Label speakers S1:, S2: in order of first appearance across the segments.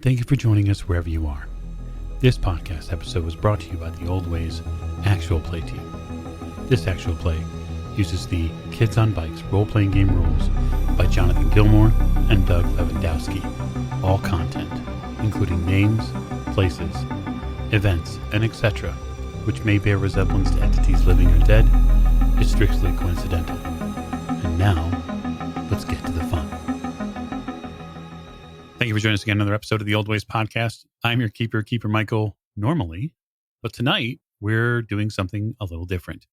S1: Thank you for joining us wherever you are. This podcast episode was brought to you by the Old Ways Actual Play team. This actual play uses the Kids on Bikes role-playing game rules by Jonathan Gilmore and Doug Lewandowski. All content, including names, places, events, and etc., which may bear resemblance to entities living or dead, is strictly coincidental. And now, let's get to the fun. Thank you for joining us again on another episode of the Old Ways podcast. I'm your Keeper Michael, normally, but tonight we're doing something a little different.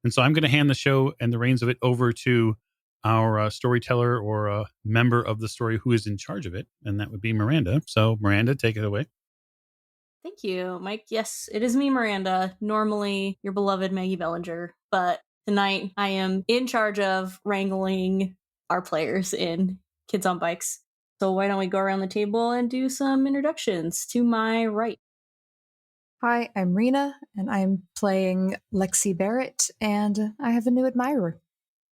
S1: And so I'm going to hand the show and the reins of it over to our storyteller or a member of the story who is in charge of it, and that would be Miranda. So Miranda, take it away.
S2: Thank you, Mike. Yes, it is me, Miranda, normally your beloved Maggie Bellinger, but tonight I am in charge of wrangling our players in Kids on Bikes. So why don't we go around the table and do some introductions? To my right.
S3: Hi, I'm Rena, and I'm playing Lexi Barrett, and I have a new admirer,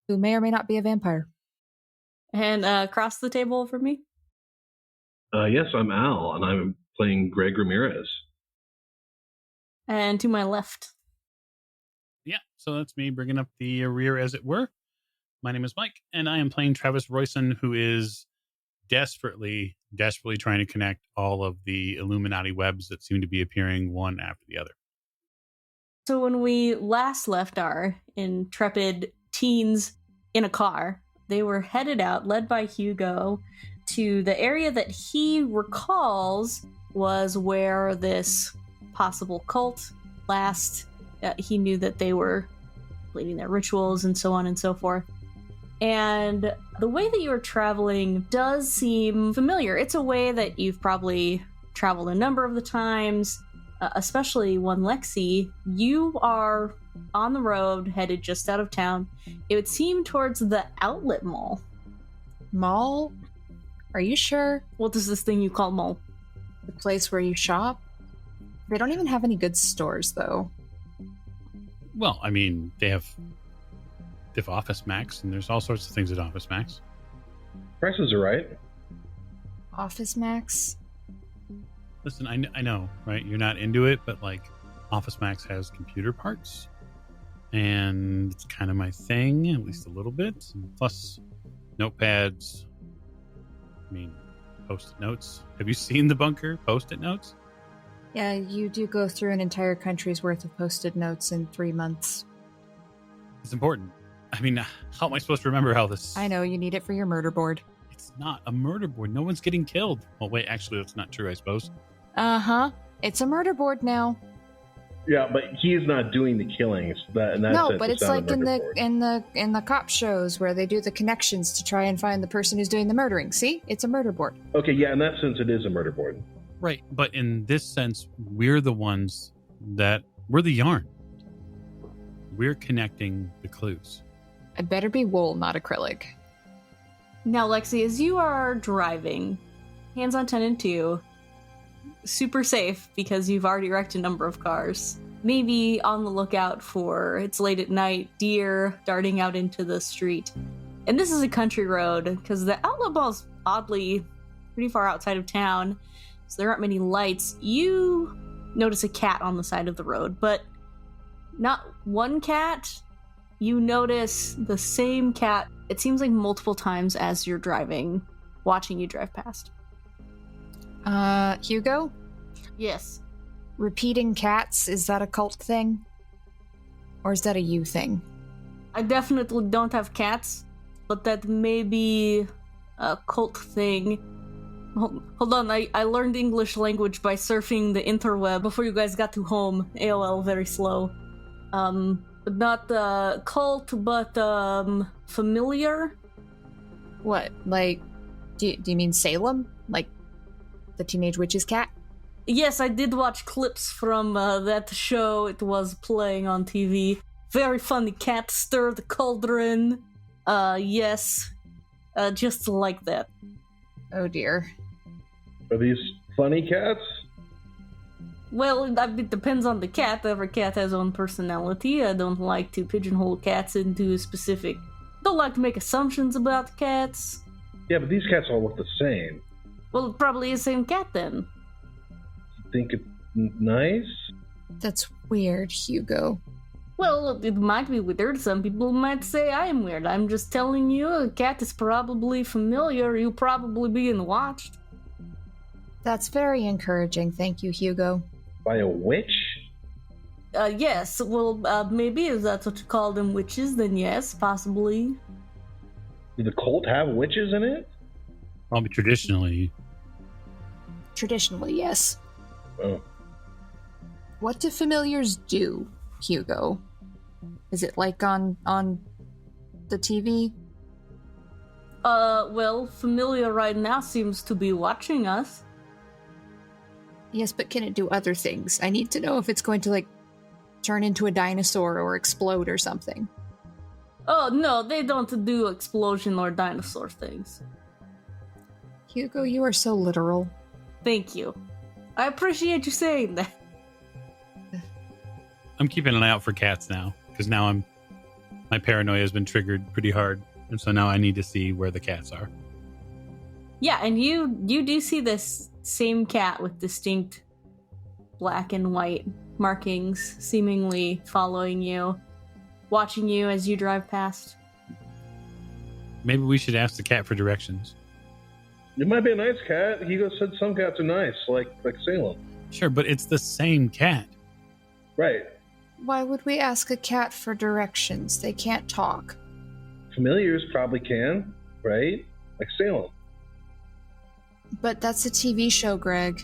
S3: who may or may not be a vampire.
S2: And across the table from me?
S4: Yes, I'm Al, and I'm playing Greg Ramirez.
S2: And to my left.
S1: Yeah, so that's me bringing up the rear, as it were. My name is Mike, and I am playing Travis Royson, who is desperately trying to connect all of the Illuminati webs that seem to be appearing one after the other.
S2: So when we last left our intrepid teens in a car, they were headed out, led by Hugo, to the area that he recalls was where this possible cult last. He knew that they were leading their rituals and so on and so forth. And the way that you are traveling does seem familiar. It's a way that you've probably traveled a number of the times, especially one Lexi. You are on the road, headed just out of town. It would seem towards the outlet mall.
S3: Mall? Are you sure?
S2: What is this thing you call mall?
S3: The place where you shop? They don't even have any good stores, though.
S1: Well, I mean, they have Office Max, and there's all sorts of things at Office Max.
S4: Prices are right.
S3: Office Max?
S1: Listen, I know, right? You're not into it, but like Office Max has computer parts, and it's kind of my thing, at least a little bit. Plus, notepads. I mean, post-it notes. Have you seen the bunker? Post-it notes?
S3: Yeah, you do go through an entire country's worth of post-it notes in 3 months.
S1: It's important. I mean, how am I supposed to remember how this...
S3: I know, you need it for your murder board.
S1: It's not a murder board. No one's getting killed. Well, wait, actually, that's not true, I suppose.
S3: Uh-huh. It's a murder board now.
S4: Yeah, but he's not doing the killings.
S3: No, but it's like in the cop shows where they do the connections to try and find the person who's doing the murdering. See? It's a murder board.
S4: Okay, yeah, in that sense, it is a murder board.
S1: Right, but in this sense, we're the ones that... We're the yarn. We're connecting the clues.
S3: It better be wool, not acrylic.
S2: Now, Lexi, as you are driving, hands on 10 and 2, super safe because you've already wrecked a number of cars. Maybe on the lookout for, it's late at night, deer darting out into the street. And this is a country road because the outlet mall's oddly pretty far outside of town, so there aren't many lights. You notice a cat on the side of the road, but not one cat. You notice the same cat, it seems like multiple times as you're driving, watching you drive past.
S3: Hugo?
S2: Yes.
S3: Repeating cats, is that a cult thing? Or is that a you thing?
S2: I definitely don't have cats, but that may be a cult thing. Hold on, I learned English language by surfing the interweb before you guys got to home. AOL, very slow. Not cult, but familiar.
S3: What, like, do you mean Salem? Like, the Teenage Witch's cat?
S2: Yes, I did watch clips from that show. It was playing on TV. Very funny cat stir the cauldron. Yes. Just like that.
S3: Oh dear.
S4: Are these funny cats?
S2: Well, it depends on the cat. Every cat has own personality. I don't like to pigeonhole cats into a specific... Don't like to make assumptions about cats.
S4: Yeah, but these cats all look the same.
S2: Well, probably the same cat then.
S4: Think it's nice?
S3: That's weird, Hugo.
S2: Well, it might be weird. Some people might say I am weird. I'm just telling you, a cat is probably familiar. You're probably being watched.
S3: That's very encouraging, thank you, Hugo.
S4: By a witch?
S2: Yes. Well, maybe if that's what you call them, witches, then yes, possibly.
S4: Does the cult have witches in it?
S1: Probably traditionally.
S3: Traditionally, yes.
S4: Oh.
S3: What do familiars do, Hugo? Is it like on the TV?
S2: Well, Familiar right now seems to be watching us.
S3: Yes, but can it do other things? I need to know if it's going to, like, turn into a dinosaur or explode or something.
S2: Oh, no, they don't do explosion or dinosaur things.
S3: Hugo, you are so literal.
S2: Thank you. I appreciate you saying that.
S1: I'm keeping an eye out for cats now, because now my paranoia has been triggered pretty hard, and so now I need to see where the cats are.
S2: Yeah, and you do see this same cat with distinct black and white markings seemingly following you, watching you as you drive past.
S1: Maybe we should ask the cat for directions.
S4: It might be a nice cat. Hugo said some cats are nice, like Salem.
S1: Sure, but it's the same cat.
S4: Right.
S3: Why would we ask a cat for directions? They can't talk.
S4: Familiars probably can, right? Like Salem.
S3: But that's a TV show, Greg.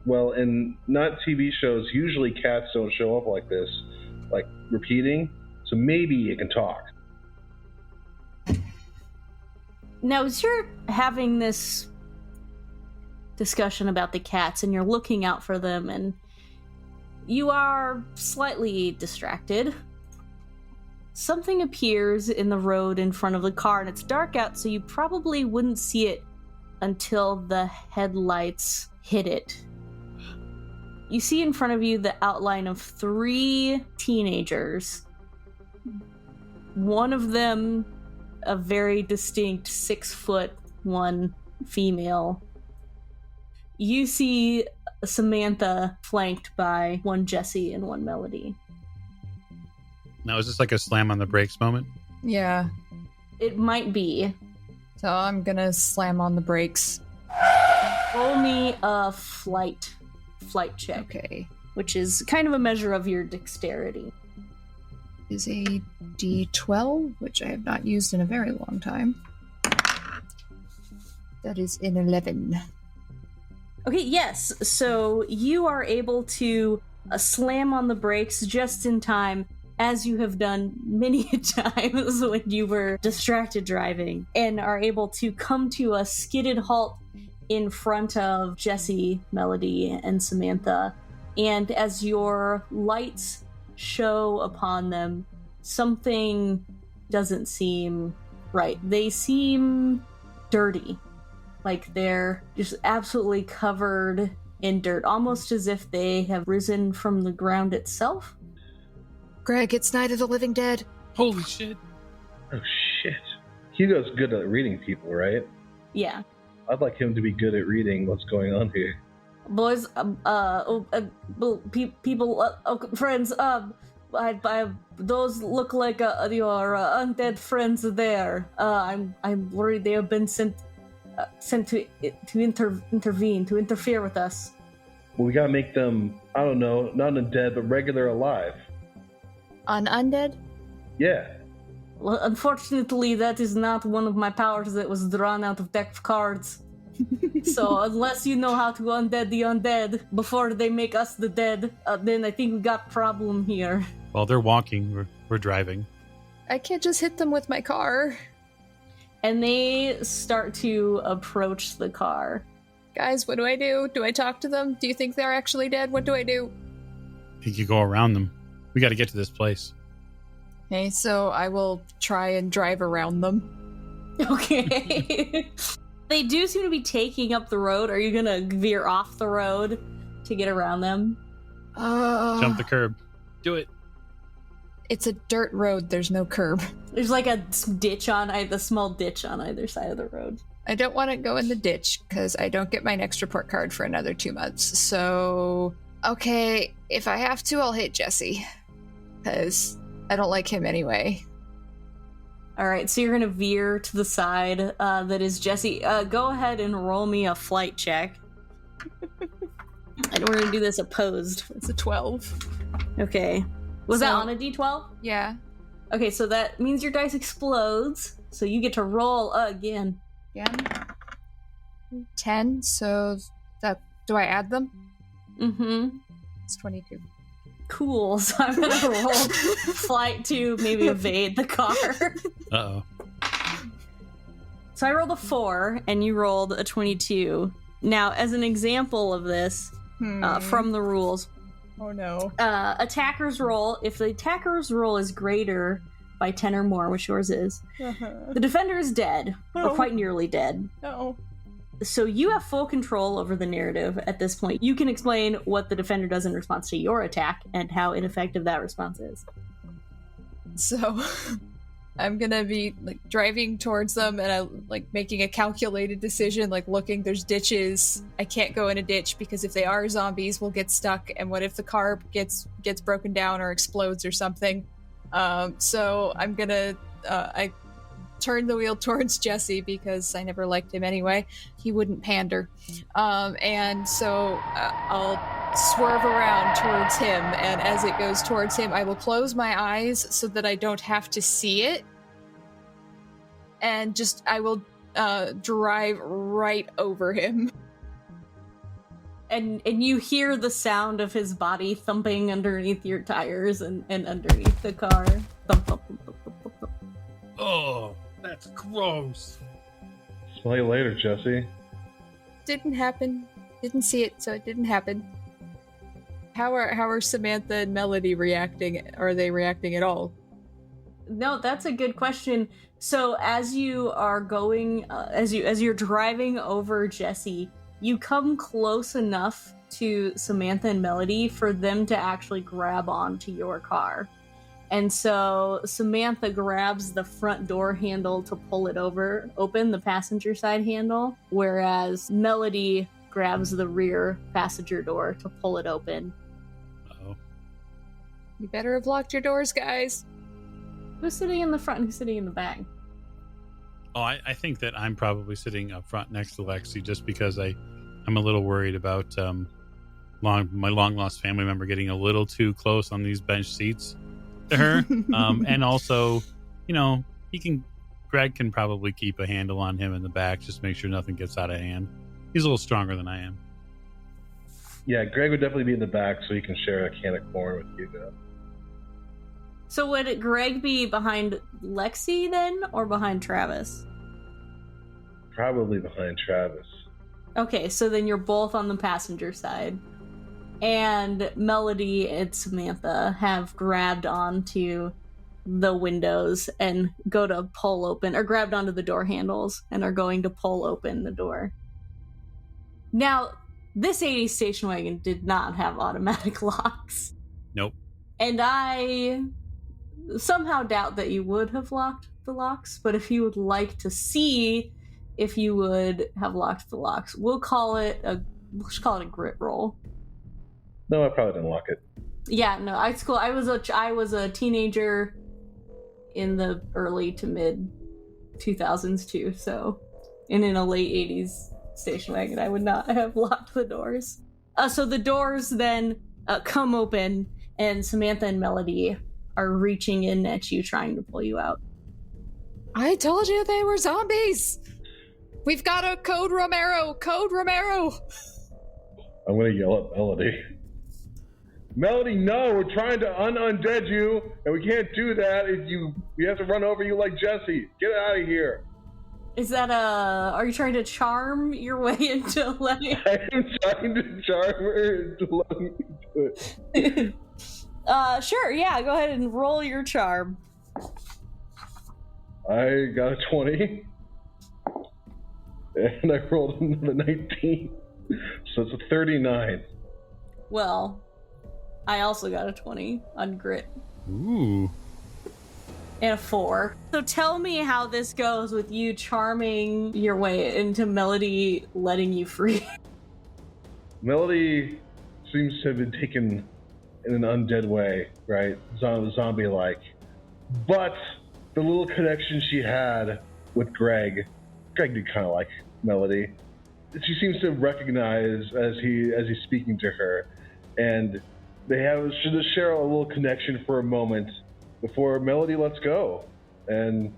S4: Well, in not TV shows, usually cats don't show up like this, like repeating. So maybe it can talk.
S2: Now, as you're having this discussion about the cats and you're looking out for them and you are slightly distracted, something appears in the road in front of the car, and it's dark out, so you probably wouldn't see it until the headlights hit it. You see in front of you the outline of 3 teenagers. One of them, a very distinct 6'1" female. You see Samantha flanked by one Jessie and one Melody.
S1: Now, is this like a slam on the brakes moment?
S3: Yeah.
S2: It might be.
S3: So I'm gonna slam on the brakes.
S2: Roll me a flight check.
S3: Okay.
S2: Which is kind of a measure of your dexterity.
S3: Is a D12, which I have not used in a very long time. That is an 11.
S2: Okay, yes. So you are able to slam on the brakes just in time, as you have done many times when you were distracted driving, and are able to come to a skidded halt in front of Jessie, Melody, and Samantha. And as your lights show upon them, something doesn't seem right. They seem dirty. Like they're just absolutely covered in dirt, almost as if they have risen from the ground itself.
S3: Greg, it's Night of the Living Dead.
S1: Holy shit.
S4: Oh, shit. Hugo's good at reading people, right?
S2: Yeah.
S4: I'd like him to be good at reading what's going on here.
S2: Boys, friends, those look like your undead friends there. I'm worried they have been sent to interfere with us.
S4: Well, we gotta make them, I don't know, not undead, but regular alive.
S3: Undead?
S4: Yeah.
S2: Well, unfortunately, that is not one of my powers that was drawn out of deck of cards. So unless you know how to undead the undead before they make us the dead, then I think we got a problem here.
S1: While they're walking, we're driving.
S3: I can't just hit them with my car.
S2: And they start to approach the car.
S3: Guys, what do I do? Do I talk to them? Do you think they're actually dead? What do I do?
S1: I think you go around them. We got to get to this place.
S3: Okay, so I will try and drive around them.
S2: Okay. They do seem to be taking up the road. Are you gonna veer off the road to get around them?
S1: Jump the curb. Do it.
S3: It's a dirt road. There's no curb.
S2: There's like a ditch on a small ditch on either side of the road.
S3: I don't want to go in the ditch because I don't get my next report card for another 2 months. So, okay, if I have to, I'll hit Jesse because I don't like him anyway.
S2: All right, so you're going to veer to the side that is Jesse. Go ahead and roll me a flight check. And we're going to do this opposed.
S3: It's a 12.
S2: Okay. Was that on a d12?
S3: Yeah.
S2: Okay, so that means your dice explodes, so you get to roll again.
S3: Again? 10, so that... Do I add them?
S2: Mm-hmm.
S3: It's 22.
S2: Cool, so I'm going to roll flight to maybe evade the car.
S1: Uh-oh.
S2: So I rolled a 4, and you rolled a 22. Now, as an example of this, from the rules...
S3: Oh no.
S2: Attacker's roll, if the attacker's roll is greater by 10 or more, which yours is, the defender is dead, or quite nearly dead.
S3: No.
S2: So you have full control over the narrative at this point. You can explain what the defender does in response to your attack and how ineffective that response is.
S3: So I'm gonna be like driving towards them and I like making a calculated decision, like looking, there's ditches. I can't go in a ditch because if they are zombies, we'll get stuck. And what if the car gets broken down or explodes or something? So I'm gonna I turn the wheel towards Jesse because I never liked him anyway. He wouldn't pander. And so I'll swerve around towards him, and as it goes towards him, I will close my eyes so that I don't have to see it. And just, I will drive right over him.
S2: And you hear the sound of his body thumping underneath your tires and underneath the car. Thump, thump, thump, thump, thump, thump.
S1: Oh, that's gross.
S4: Smell you later, Jesse.
S3: Didn't happen. Didn't see it, so it didn't happen. How are Samantha and Melody reacting? Are they reacting at all?
S2: No, that's a good question. So as you are going, as you're driving over Jesse, you come close enough to Samantha and Melody for them to actually grab onto your car. And so Samantha grabs the front door handle to pull it open the passenger side handle, whereas Melody grabs the rear passenger door to pull it open.
S1: Uh-oh.
S3: You better have locked your doors, guys.
S2: Who's sitting in the front and who's sitting in the back?
S1: Oh, I think that I'm probably sitting up front next to Lexi just because I'm a little worried about my long-lost family member getting a little too close on these bench seats to her. And also, Greg can probably keep a handle on him in the back, just make sure nothing gets out of hand. He's a little stronger than I am.
S4: Yeah, Greg would definitely be in the back so he can share a can of corn with Hugo.
S2: So would Greg be behind Lexi then, or behind Travis?
S4: Probably behind Travis.
S2: Okay, so then you're both on the passenger side. And Melody and Samantha have grabbed onto the windows and go to pull open, or grabbed onto the door handles and are going to pull open the door. Now, this 80s station wagon did not have automatic locks.
S1: Nope.
S2: And I somehow doubt that you would have locked the locks, but if you would like to see if you would have locked the locks, we'll call it a grit roll.
S4: No, I probably didn't lock it.
S2: Yeah, no, I was a teenager in the early to mid 2000s too, so, and in a late 80s station wagon, I would not have locked the doors. So the doors then come open, and Samantha and Melody are reaching in at you, trying to pull you out.
S3: I told you they were zombies! We've got a Code Romero! Code Romero!
S4: I'm gonna yell at Melody. Melody, no! We're trying to undead you, and we can't do that we have to run over you like Jesse. Get out of here.
S2: Is that are you trying to charm your way into letting...
S4: I am trying to charm her into letting me do it.
S2: Sure, yeah, go ahead and roll your charm.
S4: I got a 20. And I rolled another 19. So it's a 39.
S2: Well, I also got a 20 on grit.
S1: Ooh.
S2: and a 4. So tell me how this goes with you charming your way into Melody letting you free.
S4: Melody seems to have been taken in an undead way, right? Zombie-like. But the little connection she had with Greg did kind of like Melody. She seems to recognize as he's speaking to her, and they should share a little connection for a moment before Melody lets go and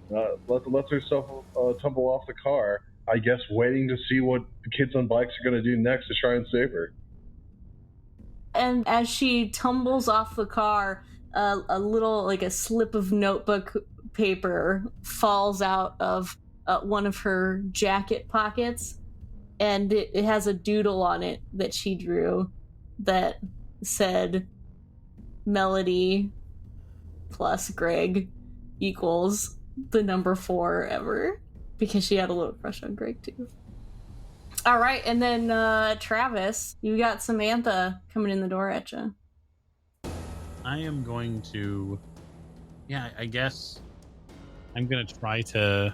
S4: lets herself tumble off the car. I guess waiting to see what the kids on bikes are going to do next to try and save her.
S2: And as she tumbles off the car, a little, like a slip of notebook paper falls out of one of her jacket pockets, and it has a doodle on it that she drew that said Melody plus Greg equals the number 4 ever, because she had a little crush on Greg too. All right, and then Travis, you got Samantha coming in the door at you.
S1: I am going to, I guess I'm going to try to,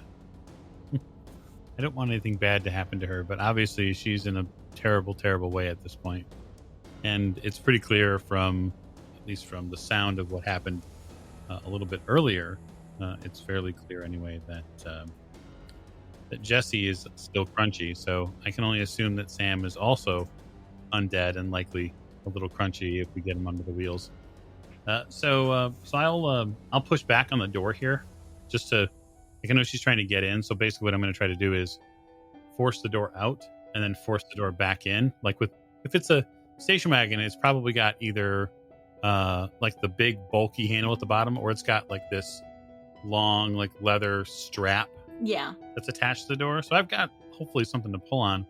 S1: I don't want anything bad to happen to her, but obviously she's in a terrible, terrible way at this point. And it's pretty clear from, at least from the sound of what happened a little bit earlier, it's fairly clear anyway that Jesse is still crunchy. So I can only assume that Sam is also undead and likely a little crunchy if we get him under the wheels. So I'll push back on the door here, just to. I know she's trying to get in. So basically, what I'm going to try to do is force the door out and then force the door back in. Like if it's a station wagon, it's probably got either like the big bulky handle at the bottom, or it's got like this long like leather strap.
S2: Yeah.
S1: That's attached to the door. So I've got hopefully something to pull on.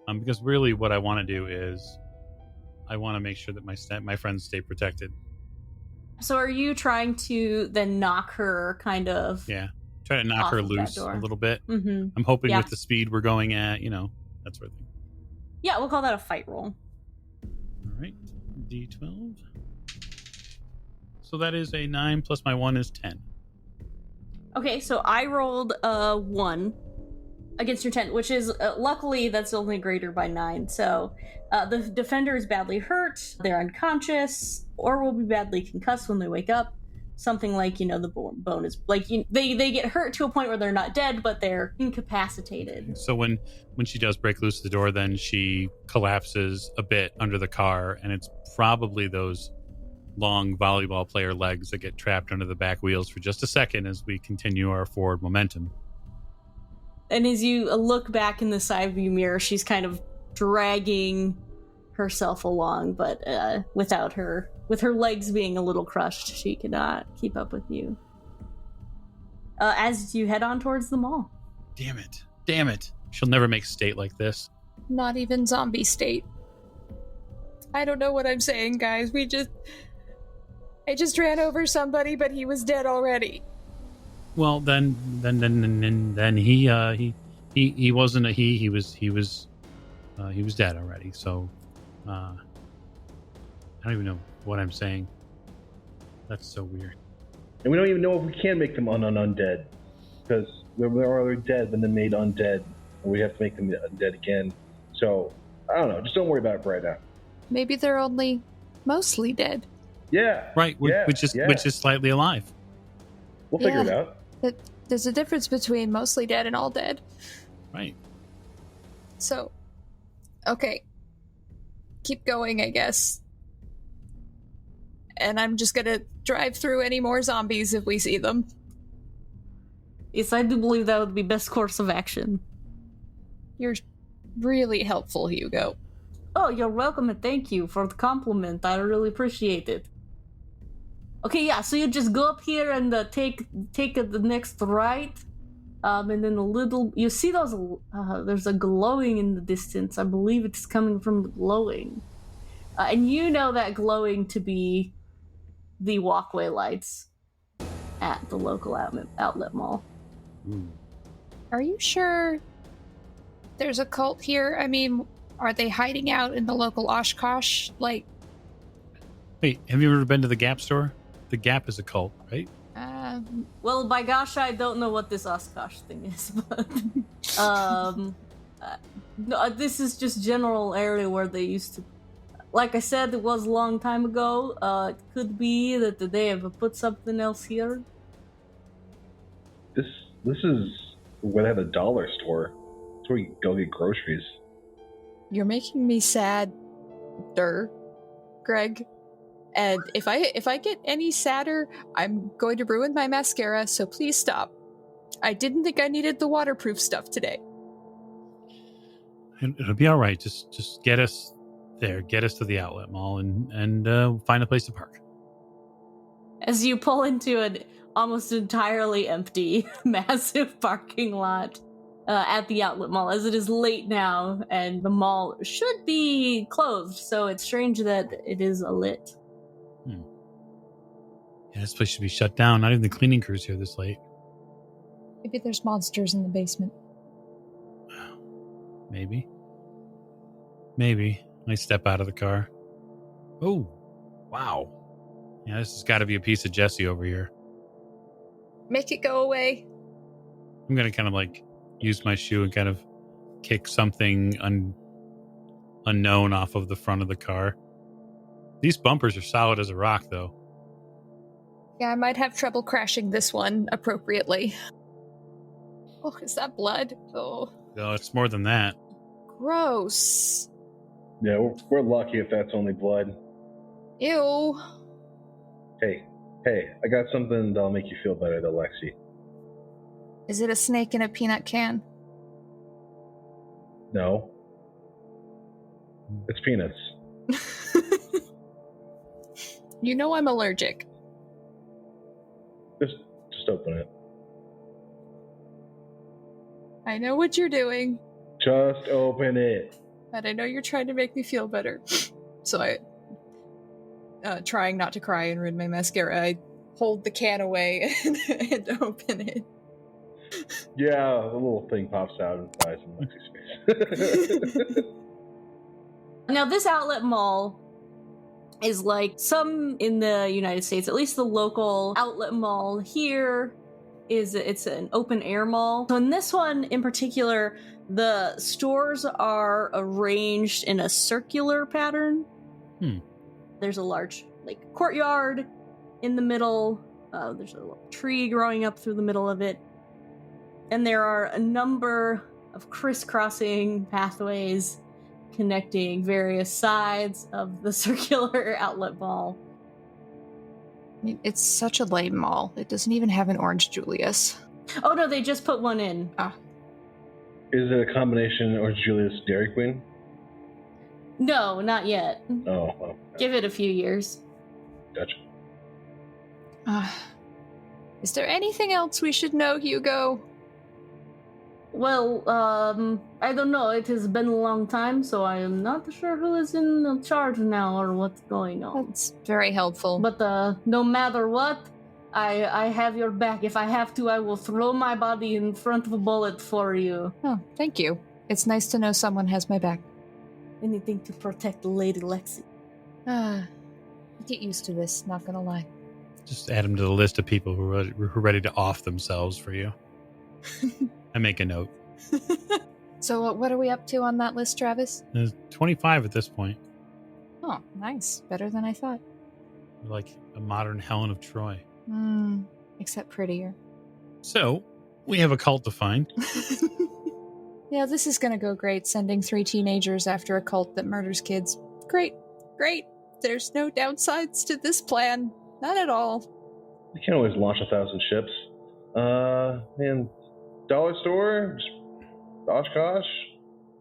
S1: Because really, what I want to do is I want to make sure that my friends stay protected.
S2: So are you trying to then knock her kind of?
S1: Yeah. Try to knock her loose a little bit.
S2: Mm-hmm.
S1: I'm hoping with the speed we're going at, that sort of thing.
S2: Yeah, we'll call that a fight roll.
S1: All right. D12. So that is a 9 plus my 1 is 10.
S2: Okay, so I rolled a 1 against your 10, which is, luckily, that's only greater by 9. So the defender is badly hurt, they're unconscious, or will be badly concussed when they wake up. Something like, the bone is, like, they get hurt to a point where they're not dead, but they're incapacitated.
S1: So when she does break loose the door, then she collapses a bit under the car, and it's probably those long volleyball player legs that get trapped under the back wheels for just a second as we continue our forward momentum.
S2: And as you look back in the side view mirror, she's kind of dragging herself along, but with her legs being a little crushed, she cannot keep up with you. As you head on towards the mall.
S1: Damn it. She'll never make state like this.
S3: Not even zombie state. I don't know what I'm saying, guys. I just ran over somebody, but he was dead already.
S1: Well, then he wasn't a he. He was dead already. So I don't even know what I'm saying. That's so weird.
S4: And we don't even know if we can make them undead, because they're already dead, then they're made undead, and we have to make them undead again. So I don't know. Just don't worry about it right now.
S3: Maybe they're only mostly dead.
S4: Yeah.
S1: Right. Which is slightly alive.
S4: We'll figure it out.
S3: But there's a difference between mostly dead and all dead.
S1: Right.
S3: So, okay. Keep going, I guess. And I'm just gonna drive through any more zombies if we see them.
S2: Yes, I do believe that would be best course of action.
S3: You're really helpful, Hugo.
S2: Oh, you're welcome, and thank you for the compliment. I really appreciate it. Okay, yeah, so you just go up here and take the next right, and then you see those, there's a glowing in the distance. I believe it's coming from the glowing. And you know that glowing to be the walkway lights at the local outlet mall.
S1: Ooh.
S3: Are you sure there's a cult here? I mean, are they hiding out in the local Oshkosh? Like,
S1: wait, have you ever been to the Gap store? The Gap is a cult, right?
S2: Well, by gosh, I don't know what this Oshkosh thing is, but no, this is just general area where they used to. Like I said, it was a long time ago. It could be that they have put something else here.
S4: This is where they have a dollar store. It's where you go get groceries.
S3: You're making me sad, Greg. And if I get any sadder, I'm going to ruin my mascara, so please stop. I didn't think I needed the waterproof stuff today.
S1: It'll be all right. Just get us there. Get us to the outlet mall and find a place to park.
S2: As you pull into an almost entirely empty, massive parking lot at the outlet mall, as it is late now, and the mall should be closed, so it's strange that it is lit.
S1: Yeah, this place should be shut down. Not even the cleaning crew's here this late.
S3: Maybe there's monsters in the basement.
S1: Maybe. I step out of the car. Oh, wow. Yeah, this has got to be a piece of Jesse over here.
S3: Make it go away.
S1: I'm going to kind of like use my shoe and kind of kick something unknown off of the front of the car. These bumpers are solid as a rock, though.
S3: Yeah, I might have trouble crashing this one appropriately. Oh, is that blood? Oh.
S1: No, it's more than that.
S3: Gross.
S4: Yeah, we're lucky if that's only blood.
S3: Ew.
S4: Hey, I got something that'll make you feel better, though, Lexi.
S3: Is it a snake in a peanut can?
S4: No. It's peanuts.
S3: You know I'm allergic.
S4: Just open it.
S3: I know what you're doing.
S4: Just open it.
S3: And I know you're trying to make me feel better. So I, trying not to cry and ruin my mascara, I hold the can away and open it.
S4: Yeah, a little thing pops out and flies in Lexi's face.
S2: Now, this outlet mall is like some in the United States, at least the local outlet mall here it's an open air mall. So in this one in particular, the stores are arranged in a circular pattern. There's a large courtyard in the middle. There's a little tree growing up through the middle of it. And there are a number of crisscrossing pathways connecting various sides of the circular outlet mall.
S3: I mean, it's such a lame mall. It doesn't even have an Orange Julius.
S2: Oh no, they just put one in.
S4: Is it a combination Orange Julius Dairy Queen?
S2: No, not yet.
S4: Oh, well.
S2: Give it a few years.
S4: Gotcha.
S3: Is there anything else we should know, Hugo?
S2: Well, I don't know. It has been a long time, so I am not sure who is in charge now or what's going on.
S3: That's very helpful.
S2: But no matter what, I have your back. If I have to, I will throw my body in front of a bullet for you.
S3: Oh, thank you. It's nice to know someone has my back.
S2: Anything to protect Lady Lexi.
S3: Get used to this, not gonna lie.
S1: Just add them to the list of people who are ready to off themselves for you. I make a note.
S3: So what are we up to on that list, Travis?
S1: There's 25 at this point.
S3: Oh, nice. Better than I thought.
S1: Like a modern Helen of Troy.
S3: Except prettier.
S1: So, we have a cult to find.
S3: Yeah, this is gonna go great, sending 3 teenagers after a cult that murders kids. Great. There's no downsides to this plan. Not at all.
S4: You can't always launch 1,000 ships. Man, dollar store, Oshkosh.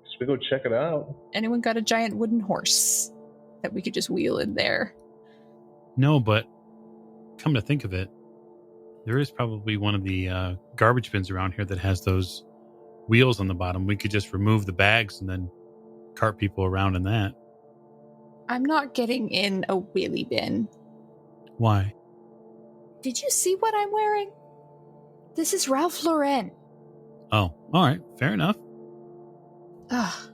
S4: Just we go check it out.
S3: Anyone got a giant wooden horse that we could just wheel in there?
S1: No, but come to think of it, there is probably one of the garbage bins around here that has those wheels on the bottom. We could just remove the bags and then cart people around in that.
S3: I'm not getting in a wheelie bin.
S1: Why?
S3: Did you see what I'm wearing? This is Ralph Lauren.
S1: Oh, all right. Fair enough.
S3: Ugh.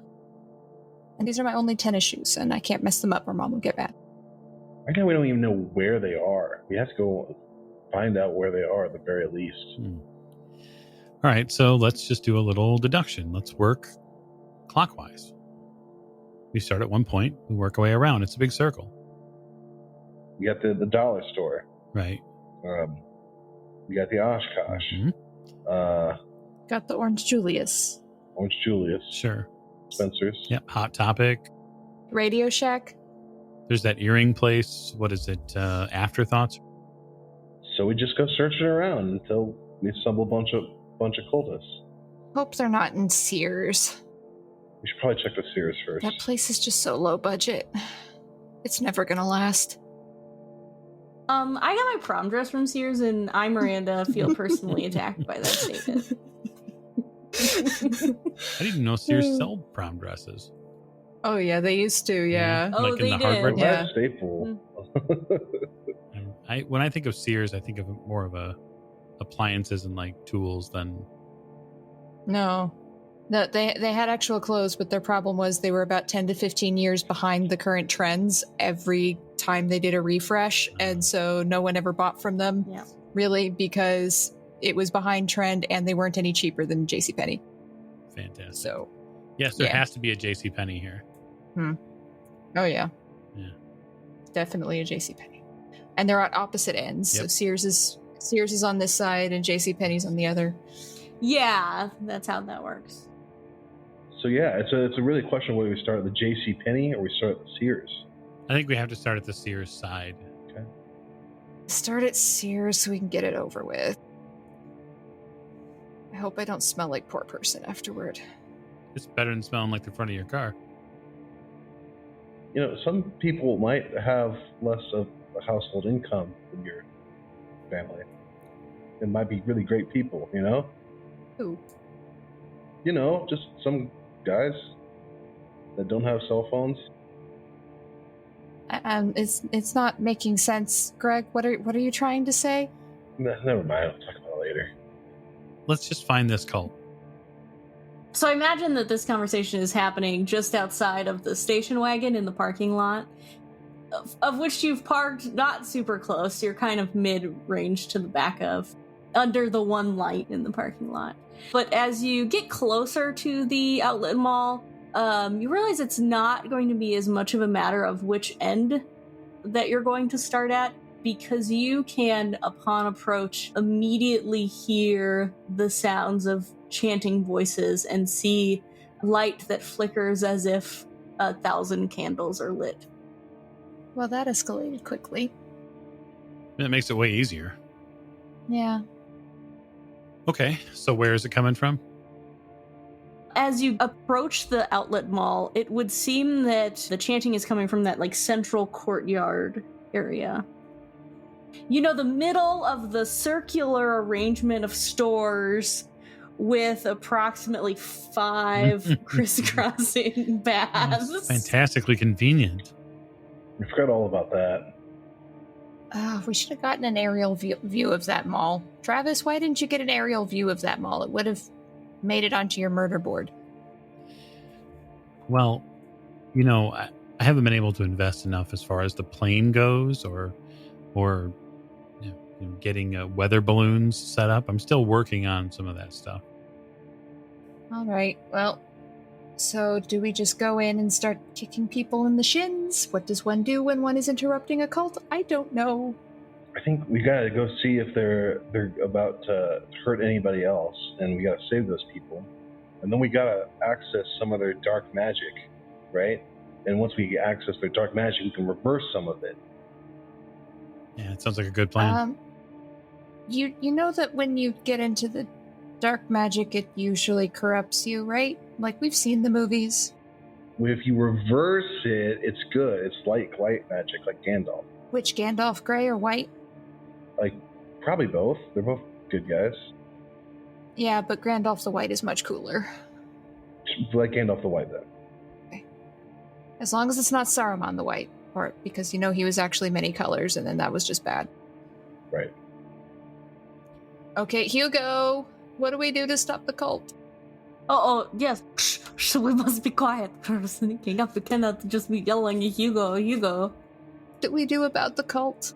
S3: And these are my only tennis shoes, and I can't mess them up or Mom will get mad.
S4: Right now we don't even know where they are. We have to go find out where they are at the very least.
S1: All right, so let's just do a little deduction. Let's work clockwise. We start at one point, we work our way around. It's a big circle.
S4: We got the dollar store.
S1: Right.
S4: We got the Oshkosh.
S3: Got the Orange Julius.
S4: Orange Julius.
S1: Sure.
S4: Spencer's.
S1: Yep. Hot Topic.
S3: Radio Shack.
S1: There's that earring place. What is it? Afterthoughts.
S4: So we just go searching around until we stumble a bunch of cultists.
S3: Hope they're not in Sears.
S4: We should probably check the Sears first.
S3: That place is just so low budget. It's never gonna last.
S2: I got my prom dress from Sears, and I, Miranda, feel personally attacked by that statement.
S1: I didn't know Sears sold prom dresses.
S3: Oh yeah, they used to. Yeah.
S2: Oh,
S1: Like
S2: they
S1: in the hardware.
S2: did.
S3: Yeah.
S4: Staple.
S1: When I think of Sears, I think of more of appliances and like tools than.
S3: No, they had actual clothes, but their problem was they were about 10 to 15 years behind the current trends every time they did a refresh, and so no one ever bought from them.
S2: Yeah.
S3: Really, because it was behind trend and they weren't any cheaper than JCPenney.
S1: Fantastic.
S3: So,
S1: Yes, there
S3: yeah.
S1: has to be a JCPenney here.
S3: oh yeah.
S1: Yeah.
S3: Definitely a JCPenney. And they're at opposite ends. So
S1: Yep.
S3: Sears is on this side and JCPenney's on the other.
S2: Yeah, that's how that works.
S4: So yeah, it's a really question whether we start at the J.C. Penney or we start at the Sears.
S1: I think we have to start at the Sears side.
S3: Start at Sears so we can get it over with. I hope I don't smell like poor person afterward.
S1: It's better than smelling like the front of your car.
S4: You know, some people might have less of a household income than your family. It might be really great people, you know?
S3: Ooh.
S4: You know, just some guys that don't have cell phones.
S3: It's not making sense, Greg. What are you trying to say?
S4: Never mind, I'll talk about it later.
S1: Let's just find this cult.
S2: So I imagine that this conversation is happening just outside of the station wagon in the parking lot, of which you've parked not super close. You're kind of mid-range to the back of, under the one light in the parking lot. But as you get closer to the outlet mall, you realize it's not going to be as much of a matter of which end that you're going to start at, because you can, upon approach, immediately hear the sounds of chanting voices and see light that flickers as if 1,000 candles are lit.
S3: Well, that escalated quickly.
S1: That makes it way easier.
S3: Yeah.
S1: Okay, so where is it coming from?
S2: As you approach the outlet mall, it would seem that the chanting is coming from that like central courtyard area. You know, the middle of the circular arrangement of stores with approximately 5 crisscrossing baths.
S1: Fantastically convenient.
S4: I forgot all about that.
S3: We should have gotten an aerial view of that mall. Travis, why didn't you get an aerial view of that mall? It would have made it onto your murder board.
S1: Well, you know, I haven't been able to invest enough as far as the plane goes, or you know, getting weather balloons set up. I'm still working on some of that stuff.
S3: All right. Well, so do we just go in and start kicking people in the shins? What does one do when one is interrupting a cult? I don't know.
S4: I think we gotta go see if they're about to hurt anybody else, and we gotta save those people. And then we gotta access some of their dark magic, right? And once we access their dark magic, we can reverse some of it.
S1: Yeah, it sounds like a good plan.
S3: You know that when you get into the dark magic, it usually corrupts you, right? Like we've seen the movies.
S4: If you reverse it, it's good. It's like light magic, like Gandalf.
S3: Which Gandalf, gray or white?
S4: Like, probably both. They're both good guys.
S3: Yeah, but Gandalf the White is much cooler.
S4: Like Gandalf the White, then.
S3: As long as it's not Saruman the White. Or because, you know, he was actually many colors, and then that was just bad.
S4: Right.
S3: Okay, Hugo, what do we do to stop the cult?
S2: Oh, yes. Shh, we must be quiet. We're sneaking up. We cannot just be yelling, Hugo, Hugo.
S3: What do we do about the cult?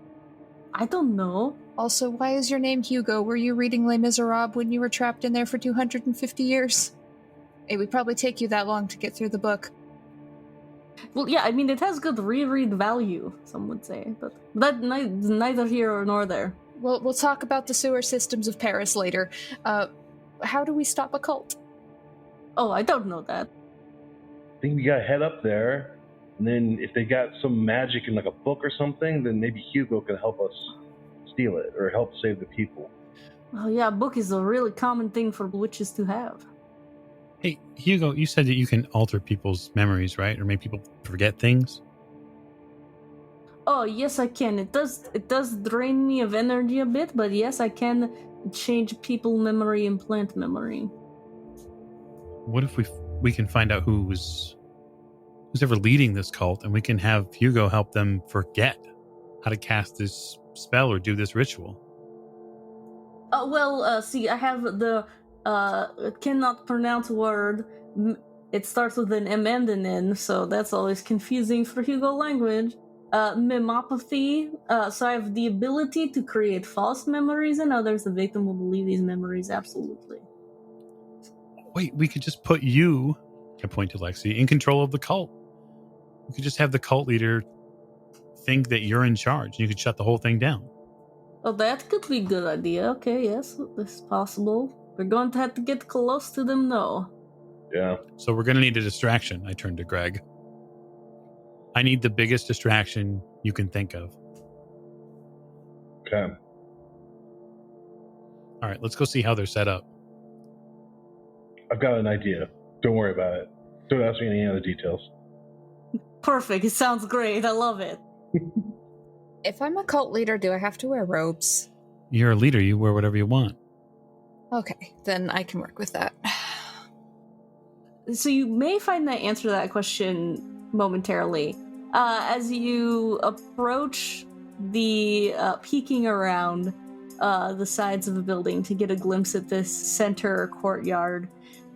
S2: I don't know.
S3: Also, why is your name Hugo? Were you reading Les Miserables when you were trapped in there for 250 years? It would probably take you that long to get through the book.
S2: Well, yeah, I mean, it has good reread value, some would say, but neither here nor there.
S3: Well, we'll talk about the sewer systems of Paris later. How do we stop a cult?
S2: Oh, I don't know that.
S4: I think we gotta head up there, and then if they got some magic in like a book or something, then maybe Hugo can help us steal it or help save the people.
S2: Oh yeah, a book is a really common thing for witches to have.
S1: Hey, Hugo, you said that you can alter people's memories, right? Or make people forget things?
S2: Oh yes, I can. It does drain me of energy a bit, but yes, I can change people memory and plant memory.
S1: What if we can find out who's ever leading this cult, and we can have Hugo help them forget how to cast this spell or do this ritual?
S2: See, I have the cannot pronounce word. It starts with an M and an N, so that's always confusing for Hugo language. Memopathy. So I have the ability to create false memories in others. The victim will believe these memories absolutely.
S1: Wait, we could just put you, I point to Lexi, in control of the cult. We could just have the cult leader think that you're in charge. You could shut the whole thing down.
S2: Oh, that could be a good idea. Okay, yes, this is possible. We're going to have to get close to them, though.
S4: Yeah.
S1: So we're going to need a distraction. I turn to Greg. I need the biggest distraction you can think of.
S4: Okay.
S1: All right, let's go see how they're set up.
S4: I've got an idea. Don't worry about it. Don't ask me any other details.
S2: Perfect. It sounds great. I love it.
S3: If I'm a cult leader, do I have to wear robes?
S1: You're a leader. You wear whatever you want.
S3: Okay, then I can work with that.
S2: So you may find the answer to that question momentarily. As you approach the peeking around the sides of the building to get a glimpse at this center courtyard,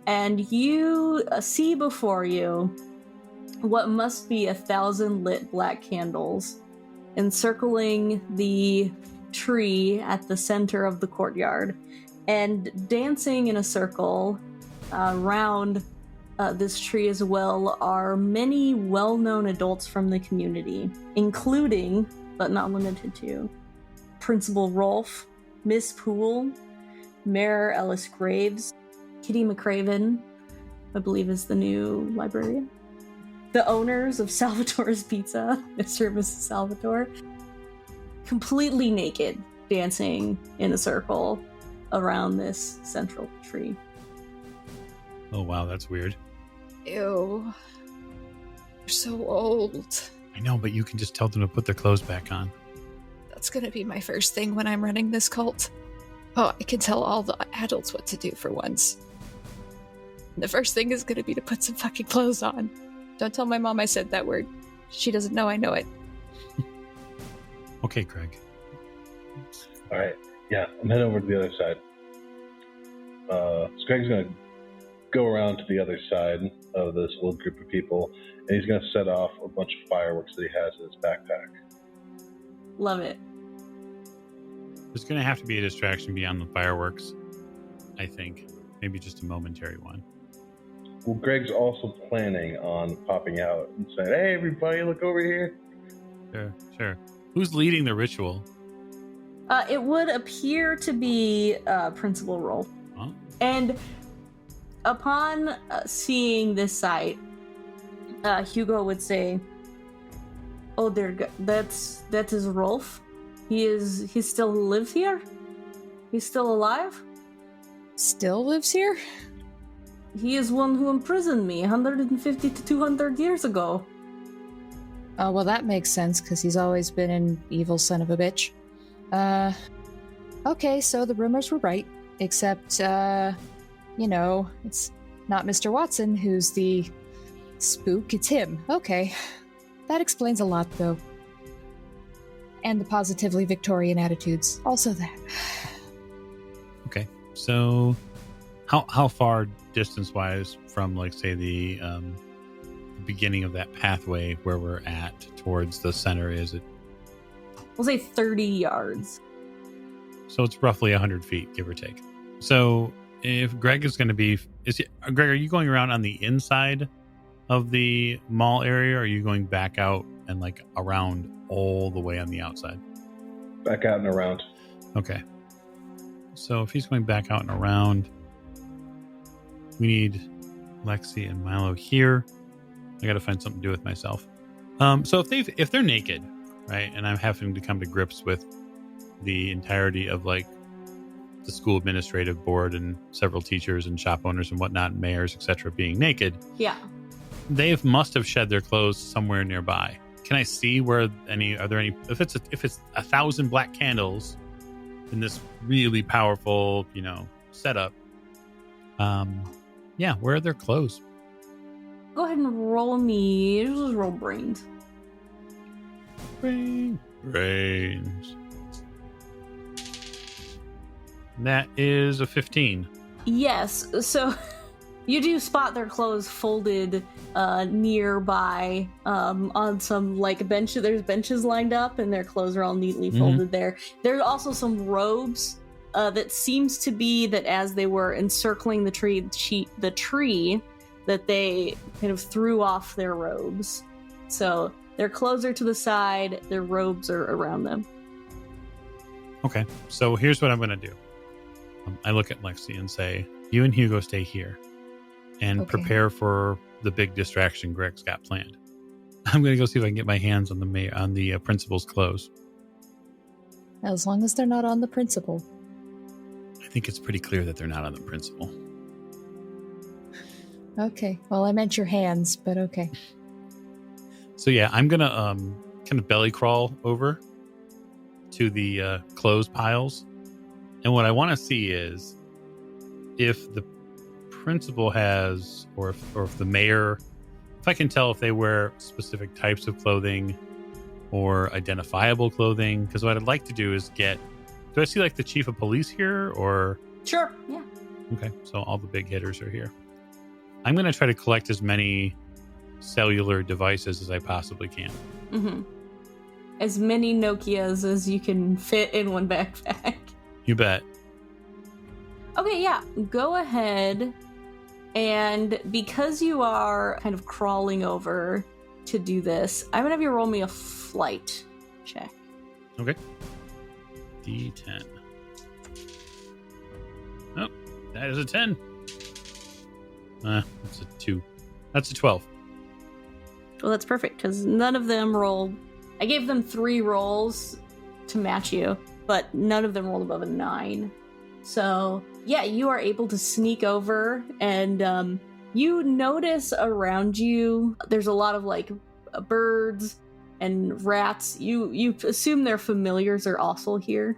S2: and you see before you what must be 1,000 lit black candles encircling the tree at the center of the courtyard, and dancing in a circle around this tree as well are many well-known adults from the community, including, but not limited to, Principal Rolfe, Miss Poole, Mayor Ellis Graves, Kitty McCraven, I believe is the new librarian, the owners of Salvatore's Pizza, Mr. and Mrs. Salvatore, completely naked, dancing in a circle around this central tree.
S1: Oh, wow, that's weird.
S3: Ew. You're so old.
S1: I know, but you can just tell them to put their clothes back on.
S3: That's gonna be my first thing when I'm running this cult. Oh, I can tell all the adults what to do for once. The first thing is gonna be to put some fucking clothes on. Don't tell my mom I said that word. She doesn't know I know it.
S1: Okay, Greg.
S4: All right. Yeah, I'm heading over to the other side. So Greg's going to go around to the other side of this little group of people, and he's going to set off a bunch of fireworks that he has in his backpack.
S2: Love it.
S1: There's going to have to be a distraction beyond the fireworks, I think. Maybe just a momentary one.
S4: Well, Greg's also planning on popping out and saying, "Hey, everybody, look over here."
S1: Sure. Who's leading the ritual?
S2: It would appear to be Principal Rolfe.
S1: Huh?
S2: And upon seeing this sight, Hugo would say, "Oh, that is Rolfe. He still lives here? He's still alive?
S3: Still lives here?
S2: He is one who imprisoned me 150 to 200 years ago."
S3: Oh, well, that makes sense, because he's always been an evil son of a bitch. Okay, so the rumors were right, except, it's not Mr. Watson who's the spook, it's him. Okay. That explains a lot, though. And the positively Victorian attitudes. Also that.
S1: Okay, so how far distance-wise from, like, say, the beginning of that pathway where we're at towards the center is it?
S2: we'll say 30 yards.
S1: So it's roughly 100 feet, give or take. So if Greg is going to be... Greg, are you going around on the inside of the mall area, or are you going back out and like around all the way on the outside?
S4: Back out and around.
S1: Okay. So if he's going back out and around, we need Lexi and Milo here. I got to find something to do with myself. So if they're naked, right, and I'm having to come to grips with the entirety of like the school administrative board and several teachers and shop owners and whatnot, mayors, etc., being naked,
S2: Yeah.
S1: they must have shed their clothes somewhere nearby. Can I see where are there any? If it's 1,000 black candles in this really powerful, setup, where are their clothes?
S2: Go ahead and roll me. Just roll brains.
S1: Brains. That is a 15.
S2: Yes. So you do spot their clothes folded nearby on some like bench. There's benches lined up, and their clothes are all neatly folded there. There's also some robes that seems to be that as they were encircling the tree, that they kind of threw off their robes. So their clothes are to the side, their robes are around them.
S1: Okay, so here's what I'm going to do. I look at Lexi and say, you and Hugo stay here and prepare for the big distraction Greg's got planned. I'm going to go see if I can get my hands on the principal's clothes.
S3: As long as they're not on the principal.
S1: I think it's pretty clear that they're not on the principal.
S3: Okay. Well, I meant your hands, but okay.
S1: So yeah, I'm going to kind of belly crawl over to the clothes piles. And what I want to see is if the principal has, or if the mayor, if I can tell if they wear specific types of clothing or identifiable clothing. Because what I'd like to do is do I see like the chief of police here, or?
S2: Sure, yeah.
S1: Okay, so all the big hitters are here. I'm going to try to collect as many cellular devices as I possibly can.
S2: Mm-hmm. As many Nokias as you can fit in one backpack.
S1: You bet.
S2: Okay, yeah. Go ahead, and because you are kind of crawling over to do this, I'm going to have you roll me a flight check.
S1: Okay. D10. Oh, that is a 10. That's a 2. That's a 12.
S2: Well, that's perfect, because none of them rolled. I gave them 3 rolls to match you, but none of them rolled above a 9. So, yeah, you are able to sneak over, and you notice around you there's a lot of, like, birds and rats. You assume their familiars are also here.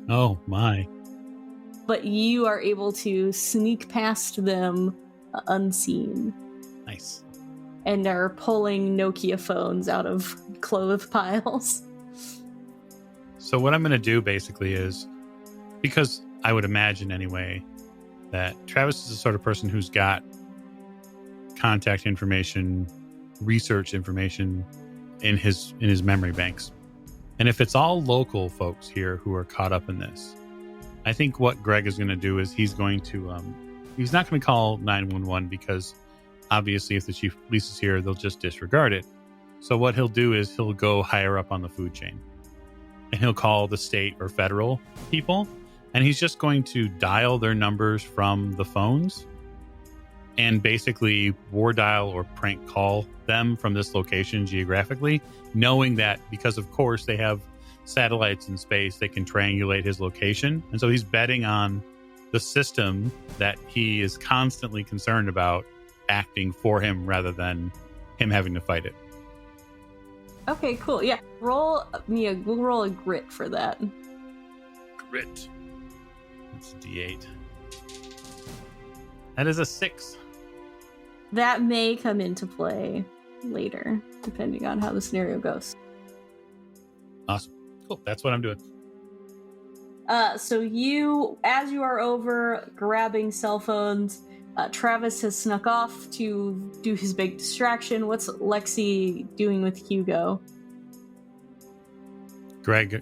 S1: Oh, my.
S2: But you are able to sneak past them unseen.
S1: Nice.
S2: And are pulling Nokia phones out of clothes piles.
S1: So what I'm going to do basically is, because I would imagine anyway that Travis is the sort of person who's got contact information, research information in his memory banks. And if it's all local folks here who are caught up in this, I think what Greg is going to do is he's going to he's not going to call 911 because obviously if the chief of police is here, they'll just disregard it. So what he'll do is he'll go higher up on the food chain and he'll call the state or federal people, and he's just going to dial their numbers from the phones and basically war dial or prank call them from this location geographically, knowing that because of course they have satellites in space, they can triangulate his location. And so he's betting on the system that he is constantly concerned about acting for him rather than him having to fight it.
S2: Okay, cool. Yeah, we'll roll a grit for that.
S1: Grit. That's a D8. That is a 6.
S2: That may come into play later, depending on how the scenario goes.
S1: Awesome. Cool. That's what I'm doing.
S2: So as you are over grabbing cell phones, Travis has snuck off to do his big distraction. What's Lexi doing with Hugo?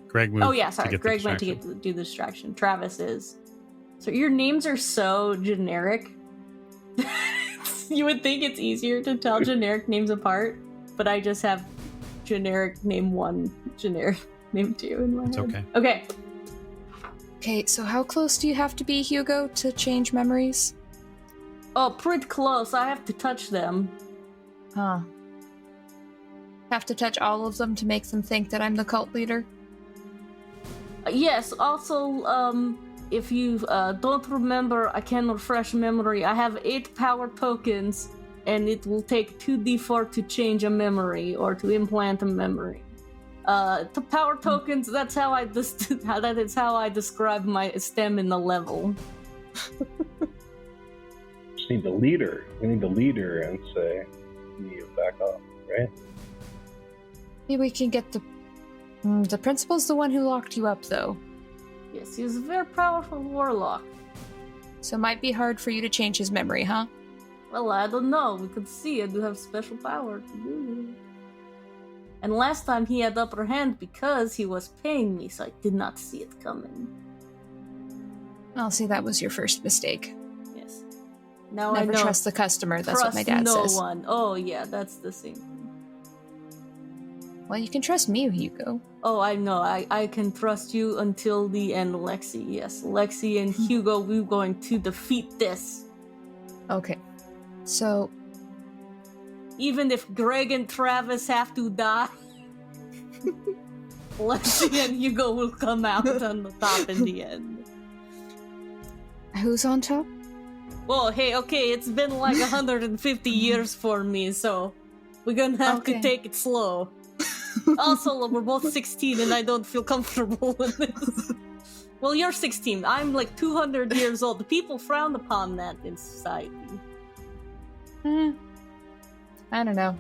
S1: Greg moved.
S2: Oh yeah,
S1: to
S2: sorry.
S1: get the
S2: Greg went to
S1: distraction.
S2: do the distraction. Travis is. So your names are so generic. You would think it's easier to tell generic names apart, but I just have generic name 1, generic name 2 in my
S1: It's
S2: head.
S1: okay.
S2: Okay.
S3: Okay, so how close do you have to be, Hugo, to change memories?
S2: Oh, pretty close. I have to touch them.
S3: Huh. Have to touch all of them to make them think that I'm the cult leader?
S2: Yes, also, if you don't remember, I can refresh memory. I have 8 power tokens, and it will take 2d4 to change a memory or to implant a memory. The power tokens, that's how that is how I describe my stamina level.
S4: Just need the leader. We need the leader and say, you back off, right?
S3: Maybe we can get the principal's the one who locked you up, though.
S2: Yes, he's a very powerful warlock.
S3: So it might be hard for you to change his memory, huh?
S2: Well, I don't know. We could see. I do have special power to do it. And last time he had upper hand because he was paying me, so I did not see it coming.
S3: I'll see, that was your first mistake.
S2: Yes. Now
S3: Never
S2: I know.
S3: trust the customer, that's what my
S2: Trust
S3: dad
S2: no
S3: says.
S2: one. Oh yeah, that's the same.
S3: Well, you can trust me, Hugo.
S2: Oh, I know. I can trust you until the end, Lexi. Yes, Lexi and Hugo, we're going to defeat this.
S3: Okay. So,
S2: Even if Greg and Travis have to die, Lexi and Hugo will come out on the top in the end.
S3: who's on top?
S2: Well, hey, okay, it's been like 150 years for me, so we're gonna have to
S3: Okay.
S2: take it slow. Also, we're both 16 and I don't feel comfortable with this. Well, you're 16. I'm like 200 years old. The people frown upon that in society.
S3: I don't know.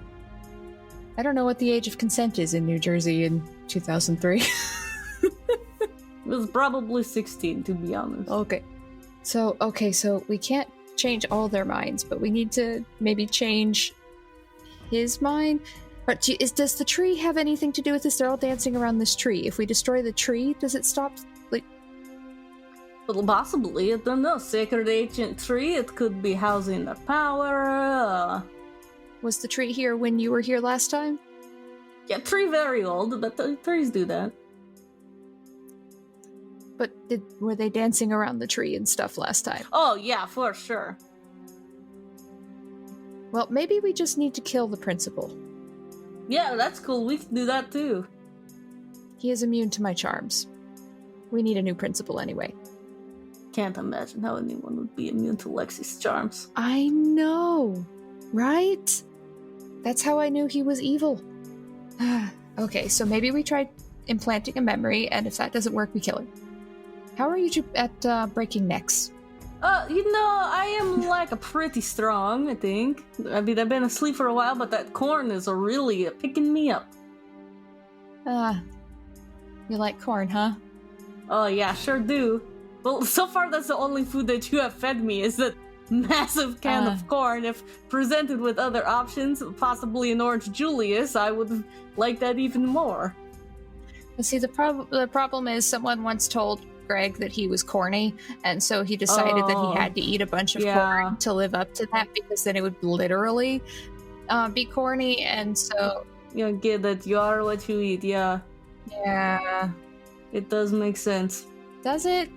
S3: I don't know what the age of consent is in New Jersey in 2003.
S2: It was probably 16, to be honest.
S3: Okay. So we can't change all their minds, but we need to maybe change his mind. But does the tree have anything to do with this? They're all dancing around this tree. If we destroy the tree, does it stop?
S2: Well, possibly, I don't know. Sacred ancient tree, it could be housing their power.
S3: Was the tree here when you were here last time?
S2: Yeah, tree very old, but the trees do that.
S3: But were they dancing around the tree and stuff last time?
S2: Oh, yeah, for sure.
S3: Well, maybe we just need to kill the principal.
S2: Yeah, that's cool. We can do that too.
S3: He is immune to my charms. We need a new principal anyway.
S2: Can't imagine how anyone would be immune to Lexi's charms.
S3: I know, right? That's how I knew he was evil. Okay, so maybe we try implanting a memory, and if that doesn't work, we kill him. How are you at breaking necks?
S2: I am like a pretty strong, I think. I mean, I've been asleep for a while, but that corn is really picking me up.
S3: You like corn, huh?
S2: Oh yeah, sure do. Well, so far that's the only food that you have fed me is that massive can of corn. If presented with other options, possibly an orange Julius, I would like that even more.
S3: See, the problem is someone once told Greg that he was corny, and so he decided that he had to eat a bunch of corn to live up to that, because then it would literally be corny, and so...
S2: You get that you are what you eat, yeah.
S3: Yeah.
S2: It does make sense.
S3: Does it?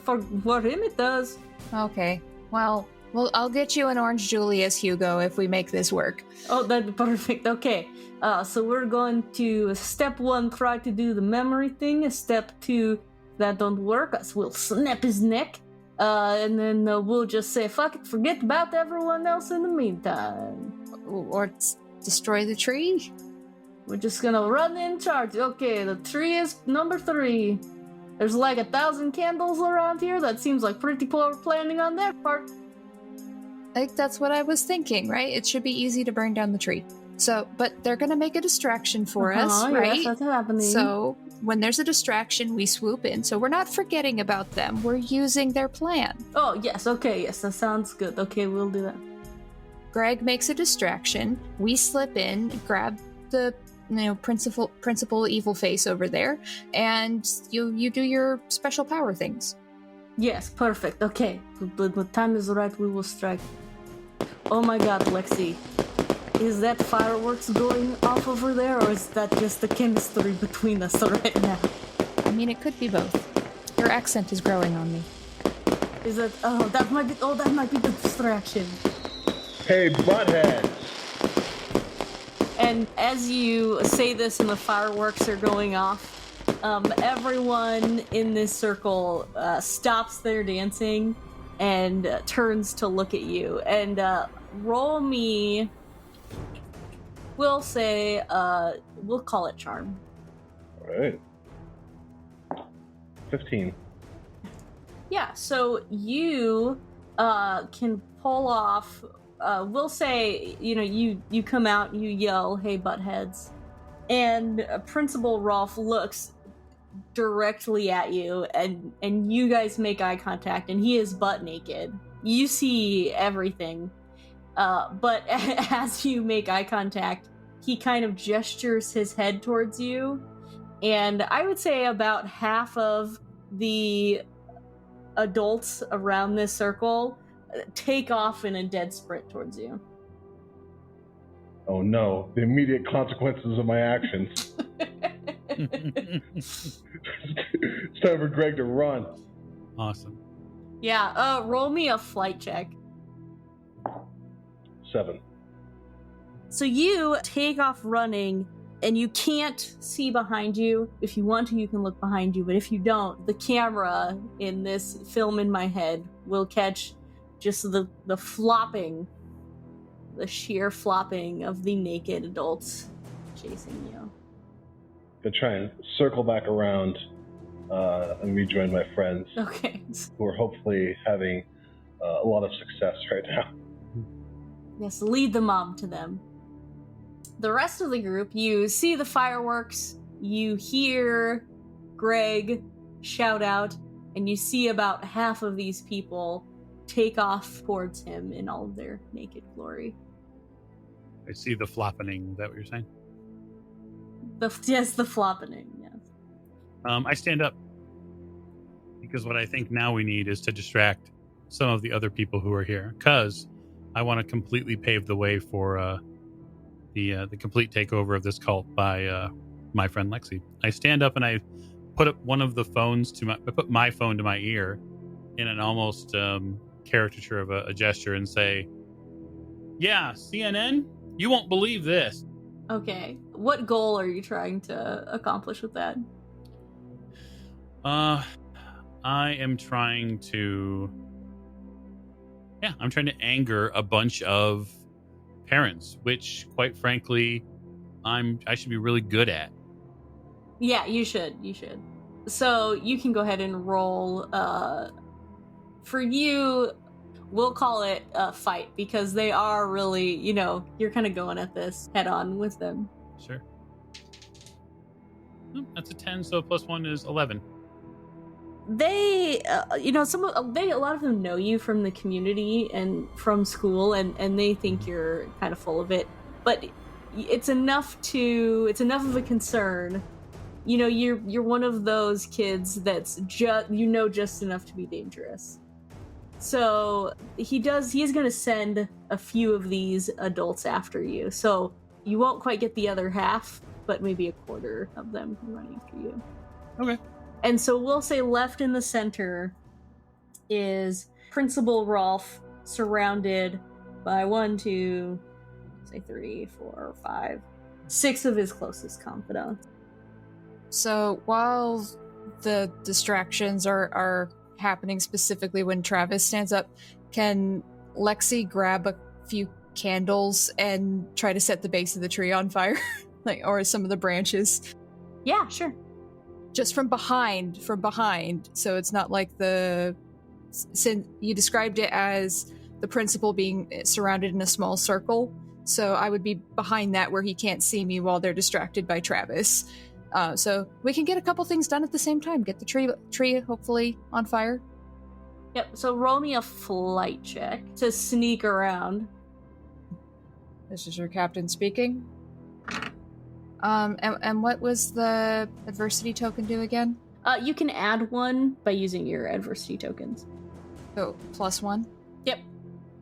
S2: For him, it does.
S3: Okay. Well, I'll get you an orange Julius, Hugo, if we make this work.
S2: Oh, that'd be perfect. Okay. So we're going to, step 1, try to do the memory thing. Step 2, that don't work, us we'll snap his neck. And then we'll just say, fuck it, forget about everyone else in the meantime.
S3: Or destroy the tree?
S2: We're just gonna run in charge. Okay, the tree is number 3. There's like 1,000 candles around here. That seems like pretty poor planning on their part.
S3: I think that's what I was thinking, right? It should be easy to burn down the tree. So, but they're gonna make a distraction for us, right?
S2: Yes, that's happening.
S3: So, when there's a distraction, we swoop in. So we're not forgetting about them. We're using their plan.
S2: Oh, yes, okay, yes, that sounds good. Okay, we'll do that.
S3: Greg makes a distraction. We slip in, grab the principal evil face over there, and you do your special power things.
S2: Yes, perfect. Okay, the time is right. We will strike. Oh my God, Lexi. Is that fireworks going off over there, or is that just the chemistry between us right now?
S3: I mean, it could be both. Your accent is growing on me.
S2: Is that... that might be the distraction.
S4: Hey, butthead!
S2: And as you say this and the fireworks are going off, everyone in this circle stops their dancing and turns to look at you. And roll me... We'll say... we'll call it charm.
S4: Alright. 15.
S2: Yeah, so you can pull off... we'll say, you come out, you yell, "Hey, buttheads." And Principal Rolf looks directly at you, and you guys make eye contact, and he is butt naked. You see everything. But as you make eye contact, he kind of gestures his head towards you, and I would say about half of the adults around this circle take off in a dead sprint towards you.
S4: Oh no, the immediate consequences of my actions. It's time for Greg to run.
S1: Awesome.
S2: Yeah, roll me a flight check.
S4: 7.
S2: So you take off running, and you can't see behind you. If you want to, you can look behind you, but if you don't, the camera in this film in my head will catch just the flopping, the sheer flopping of the naked adults chasing you.
S4: Gonna try and circle back around and rejoin my friends,
S2: Okay.
S4: who are hopefully having a lot of success right now.
S2: Yes, lead the mob to them. The rest of the group, you see the fireworks, you hear Greg shout out, and you see about half of these people take off towards him in all of their naked glory.
S1: I see the floppening. Is that what you're saying?
S2: Yes, the floppening, yes.
S1: I stand up because what I think now we need is to distract some of the other people who are here, because I want to completely pave the way for the complete takeover of this cult by my friend Lexi. I stand up and I put up one of the phones I put my phone to my ear in an almost caricature of a gesture and say, "Yeah, CNN, you won't believe this."
S2: Okay. What goal are you trying to accomplish with that?
S1: I am trying to... Yeah, I'm trying to anger a bunch of parents, which, quite frankly, I should be really good at.
S2: Yeah, you should. So you can go ahead and roll. For you, we'll call it a fight, because they are really, you're kind of going at this head on with them.
S1: Sure. Oh, that's a 10, so plus 1 is 11.
S2: They, a lot of them know you from the community and from school, and they think you're kind of full of it. But it's enough of a concern. You're one of those kids that's just enough to be dangerous. So he's going to send a few of these adults after you. So you won't quite get the other half, but maybe a quarter of them running after you.
S1: Okay.
S2: And so we'll say left in the center is Principal Rolf, surrounded by 3, 4, 5, 6 of his closest confidants.
S3: So while the distractions are happening, specifically when Travis stands up, can Lexi grab a few candles and try to set the base of the tree on fire? Or some of the branches?
S2: Yeah, sure.
S3: Just from behind, so it's not like since you described it as the principal being surrounded in a small circle, so I would be behind that where he can't see me while they're distracted by Travis. So we can get a couple things done at the same time. Get the tree hopefully on fire.
S2: Yep, so roll me a flight check to sneak around.
S3: This is your captain speaking. And what was the adversity token do again?
S2: You can add one by using your adversity tokens.
S3: So +1?
S2: Yep.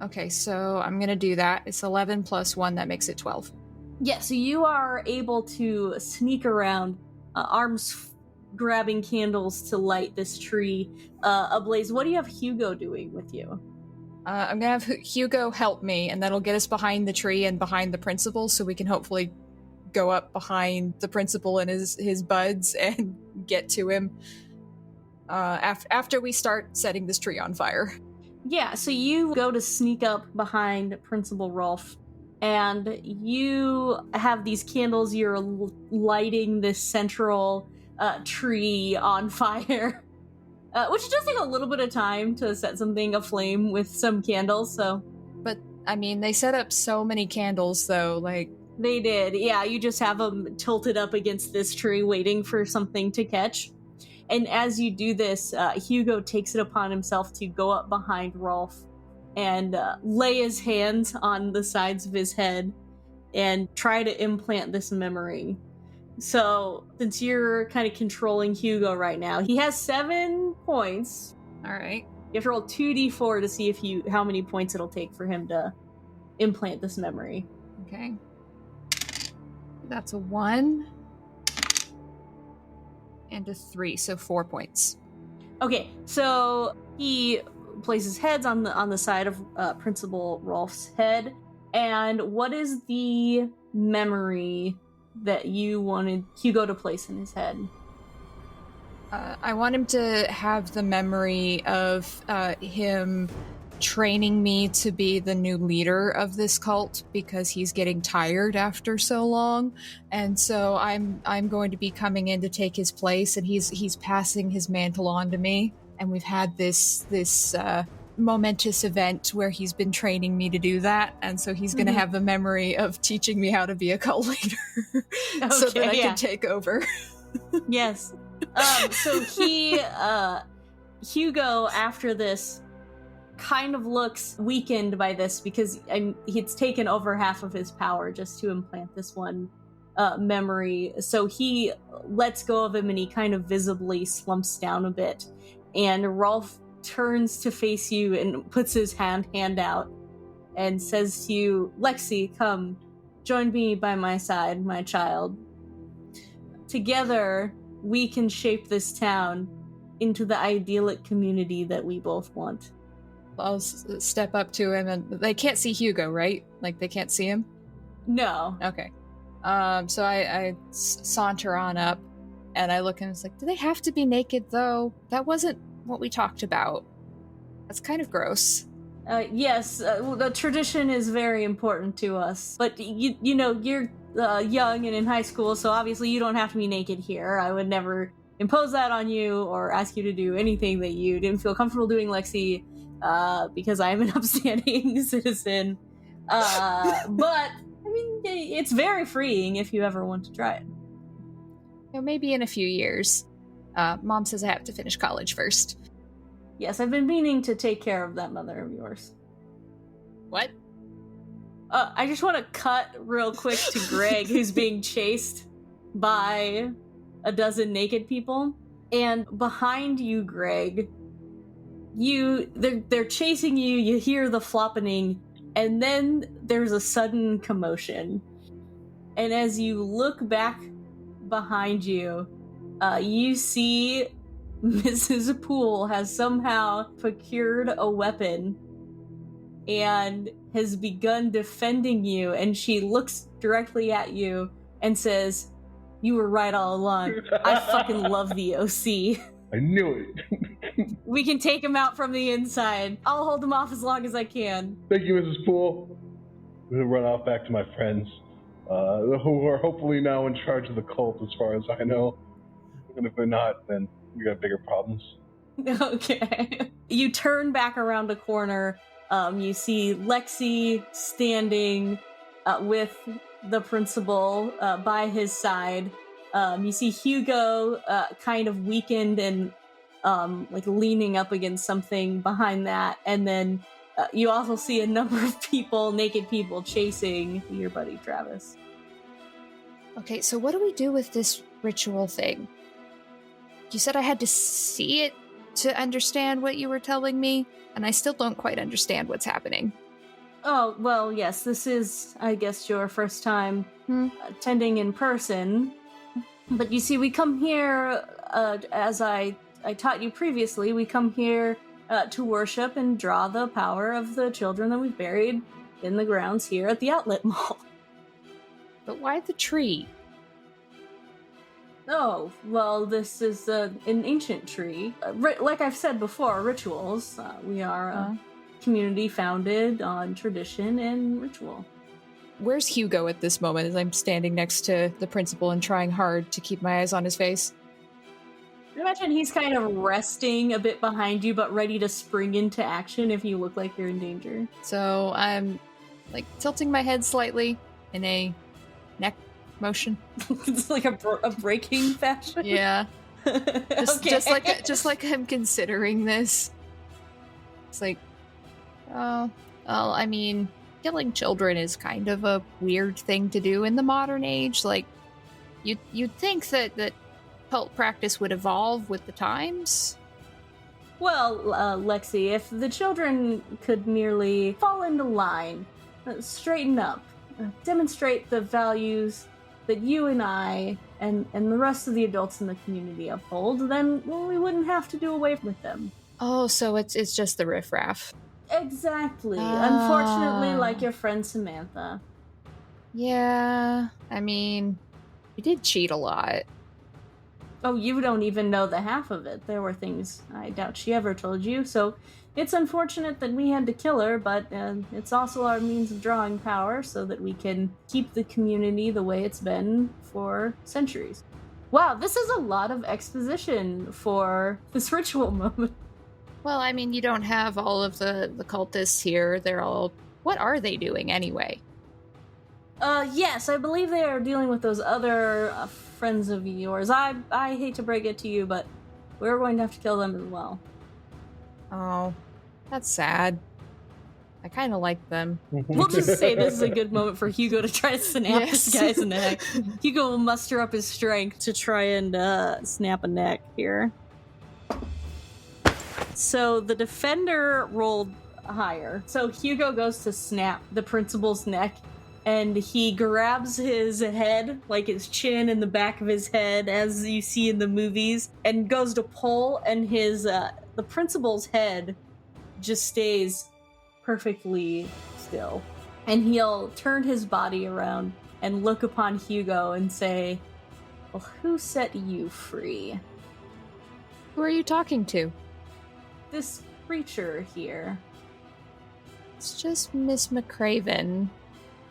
S3: Okay, so I'm gonna do that. It's 11 plus 1, that makes it 12.
S2: Yeah, so you are able to sneak around, arms grabbing candles to light this tree ablaze. What do you have Hugo doing with you?
S3: I'm gonna have Hugo help me, and that'll get us behind the tree and behind the principal, so we can hopefully go up behind the principal and his buds and get to him after we start setting this tree on fire.
S2: Yeah, so you go to sneak up behind Principal Rolf, and you have these candles. You're lighting this central tree on fire, which does take a little bit of time to set something aflame with some candles, so...
S3: But, I mean, they set up so many candles, though, like...
S2: They did, yeah, you just have them tilted up against this tree waiting for something to catch. And as you do this, Hugo takes it upon himself to go up behind Rolf and lay his hands on the sides of his head and try to implant this memory. So, since you're kind of controlling Hugo right now, he has 7 points.
S3: All right.
S2: You have to roll 2d4 to see how many points it'll take for him to implant this memory.
S3: Okay. That's a 1 and a 3, so 4 points.
S2: Okay, so he places heads on the side of Principal Rolf's head. And what is the memory that you wanted Hugo to place in his head?
S3: I want him to have the memory of him training me to be the new leader of this cult, because he's getting tired after so long, and so I'm going to be coming in to take his place, and he's passing his mantle on to me, and we've had this momentous event where he's been training me to do that, and so he's going to have the memory of teaching me how to be a cult leader so that I can take over.
S2: Yes. So Hugo, after this, kind of looks weakened by this, because it's taken over half of his power just to implant this one memory. So he lets go of him, and he kind of visibly slumps down a bit. And Rolf turns to face you and puts his hand out and says to you, "Lexi, come, join me by my side, my child. Together, we can shape this town into the idyllic community that we both want."
S3: I'll step up to him, and they can't see Hugo, right? Like, they can't see him?
S2: No.
S3: Okay. So I saunter on up, and I look, and it's like, do they have to be naked, though? That wasn't what we talked about. That's kind of gross.
S2: Yes, the tradition is very important to us. But, you know, you're young and in high school, so obviously you don't have to be naked here. I would never impose that on you or ask you to do anything that you didn't feel comfortable doing, Lexi. Because I'm an upstanding citizen. But, I mean, it's very freeing if you ever want to try it.
S3: You know, maybe in a few years. Mom says I have to finish college first.
S2: Yes, I've been meaning to take care of that mother of yours.
S3: What?
S2: I just want to cut real quick to Greg, who's being chased by a dozen naked people. And behind you, Greg... They're chasing you, you hear the floppening, and then there's a sudden commotion. And as you look back behind you, you see Mrs. Poole has somehow procured a weapon and has begun defending you, and she looks directly at you and says, "You were right all along. I fucking love the OC.
S4: I knew it."
S2: We can take him out from the inside. I'll hold him off as long as I can.
S4: Thank you, Mrs. Poole. I'm going to run off back to my friends, who are hopefully now in charge of the cult, as far as I know. And if they're not, then we got bigger problems.
S2: Okay. You turn back around a corner. You see Lexi standing with the principal by his side. You see Hugo kind of weakened and like leaning up against something behind that. And then you also see a number of people, naked people, chasing your buddy Travis.
S3: Okay, so what do we do with this ritual thing? You said I had to see it to understand what you were telling me, and I still don't quite understand what's happening.
S2: Oh, well, yes, this is, I guess, your first time attending in person. But you see, we come here, as I taught you previously, we come here to worship and draw the power of the children that we've buried in the grounds here at the Outlet Mall.
S3: But why the tree?
S2: Oh, well, this is an ancient tree. Like I've said before, rituals. We are a community founded on tradition and ritual.
S3: Where's Hugo at this moment as I'm standing next to the principal and trying hard to keep my eyes on his face?
S2: I imagine he's kind of resting a bit behind you, but ready to spring into action if you look like you're in danger.
S3: So I'm like tilting my head slightly in a neck motion.
S2: It's like a breaking fashion.
S3: Yeah. Just like I'm considering this. It's like, oh, well, I mean, killing children is kind of a weird thing to do in the modern age. Like, you'd think that cult practice would evolve with the times.
S2: Well, Lexi, if the children could merely fall into line, straighten up, demonstrate the values that you and I and the rest of the adults in the community uphold, then we wouldn't have to do away with them.
S3: Oh, so it's just the riffraff.
S2: Exactly. Unfortunately, like your friend Samantha.
S3: Yeah, I mean, we did cheat a lot.
S2: Oh, you don't even know the half of it. There were things I doubt she ever told you, so it's unfortunate that we had to kill her, but it's also our means of drawing power so that we can keep the community the way it's been for centuries. Wow, this is a lot of exposition for this ritual moment.
S3: Well, I mean, you don't have all of the cultists here. They're all... What are they doing anyway?
S2: Yes, I believe they are dealing with those other friends of yours. I hate to break it to you, but we're going to have to kill them as well.
S3: Oh, that's sad. I kind of like them.
S2: We'll just say this is a good moment for Hugo to try to snap this guy's neck. Hugo will muster up his strength to try and snap a neck here. So the defender rolled higher. So Hugo goes to snap the principal's neck, and he grabs his head, like his chin and the back of his head, as you see in the movies, and goes to pull, and his the principal's head just stays perfectly still. And he'll turn his body around and look upon Hugo and say, "Well, who set you free?"
S3: Who are you talking to?
S2: This creature here.
S3: It's just Miss McCraven.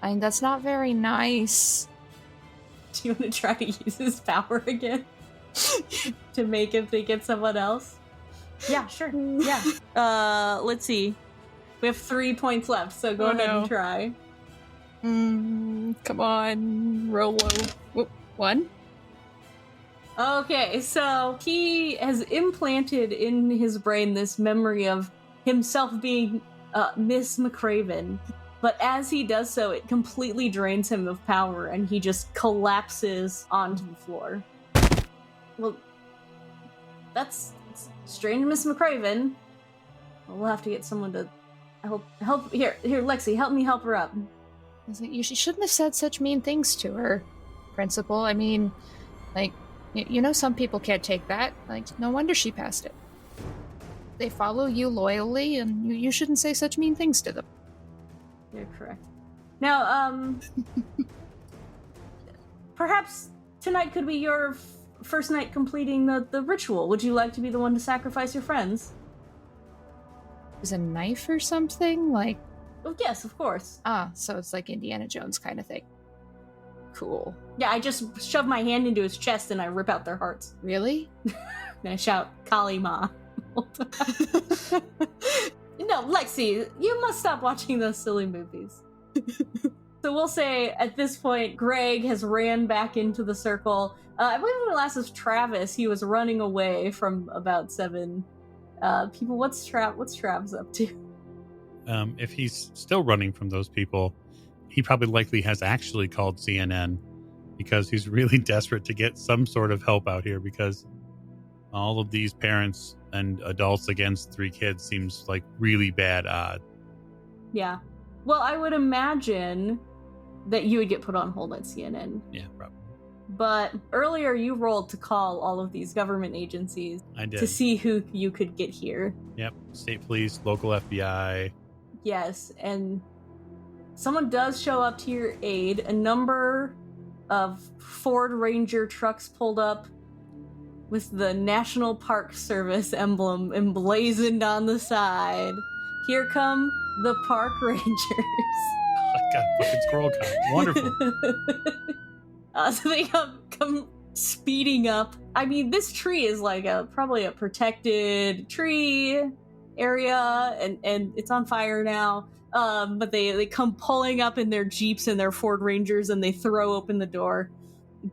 S3: I mean, that's not very nice.
S2: Do you want to try to use his power again? To make him think it's someone else? Yeah, sure. Yeah. Let's see. We have 3 points left, so go ahead and try.
S3: Come on. Roll low. Whoop. 1?
S2: Okay, so he has implanted in his brain this memory of himself being Miss McCraven. But as he does so, it completely drains him of power, and he just collapses onto the floor. Well, that's strange, Miss McCraven. We'll have to get someone to help. Here, Lexi, help me help her up.
S3: You shouldn't have said such mean things to her, Principal. I mean, like, you know some people can't take that. Like, no wonder she passed it. They follow you loyally, and you shouldn't say such mean things to them.
S2: You're correct. Now, perhaps tonight could be your first night completing the ritual. Would you like to be the one to sacrifice your friends?
S3: Is a knife or something? Like...
S2: Oh, yes, of course.
S3: Ah, so it's like Indiana Jones kind of thing. Cool.
S2: Yeah, I just shove my hand into his chest and I rip out their hearts.
S3: Really?
S2: And I shout, Kali Ma. No, Lexi, you must stop watching those silly movies. So we'll say, at this point, Greg has ran back into the circle. I believe when it last was Travis, he was running away from about 7 people. What's Travis up to?
S1: If he's still running from those people, he probably likely has actually called CNN because he's really desperate to get some sort of help out here, because all of these parents and adults against 3 kids seems like really bad odds.
S2: Yeah. Well, I would imagine that you would get put on hold at CNN.
S1: Yeah, probably.
S2: But earlier you rolled to call all of these government agencies
S1: I did.
S2: to see who you could get here.
S1: Yep. State police, local FBI.
S2: Yes, and someone does show up to your aid. A number of Ford Ranger trucks pulled up with the National Park Service emblem emblazoned on the side. Here come the park rangers.
S1: I got a fucking squirrel cop. Wonderful.
S2: So they come speeding up. I mean, this tree is like probably a protected tree area, and it's on fire now. But they come pulling up in their Jeeps and their Ford Rangers, and they throw open the door,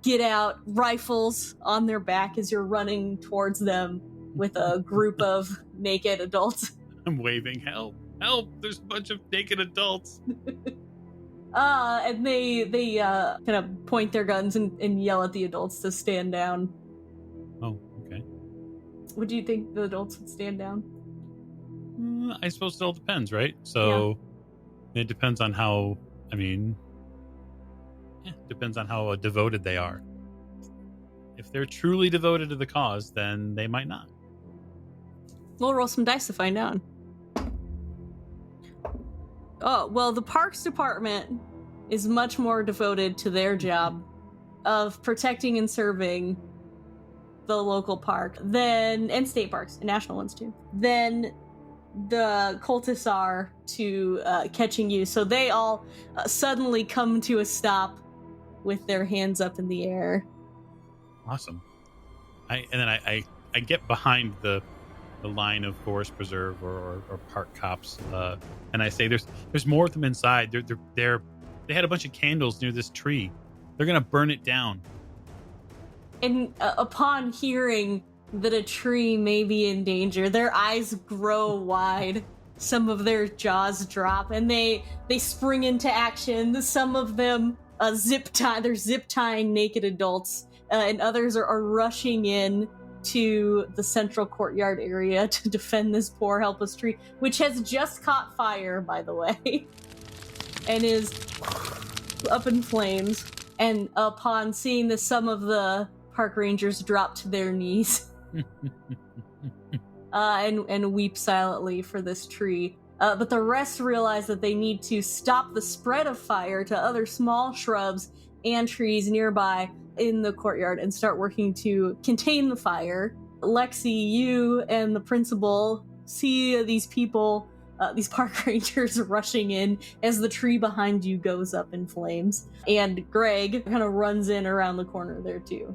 S2: get out, rifles on their back as you're running towards them with a group of naked adults.
S1: I'm waving, help, help, there's a bunch of naked adults.
S2: And they kind of point their guns and yell at the adults to stand down.
S1: Oh, okay.
S2: Would you think the adults would stand down?
S1: I suppose it all depends, right? So it depends on how, depends on how devoted they are. If they're truly devoted to the cause, then they might not.
S2: We'll roll some dice to find out. Oh, well, the Parks Department is much more devoted to their job of protecting and serving the local park and state parks, and national ones too, than the cultists are to catching you. So they all suddenly come to a stop with their hands up in the air.
S1: Awesome. I get behind the line of forest preserve or park cops, and I say, there's more of them inside. They had a bunch of candles near this tree. They're gonna burn it down.
S2: And upon hearing that a tree may be in danger, their eyes grow wide. Some of their jaws drop, and they spring into action. Some of them they're zip tying naked adults, and others are rushing in to the central courtyard area to defend this poor helpless tree, which has just caught fire, by the way, and is up in flames. And upon seeing this, some of the park rangers drop to their knees and weep silently for this tree. But the rest realize that they need to stop the spread of fire to other small shrubs and trees nearby in the courtyard and start working to contain the fire. Lexi, you and the principal see these people, these park rangers rushing in as the tree behind you goes up in flames. And Greg kind of runs in around the corner there too.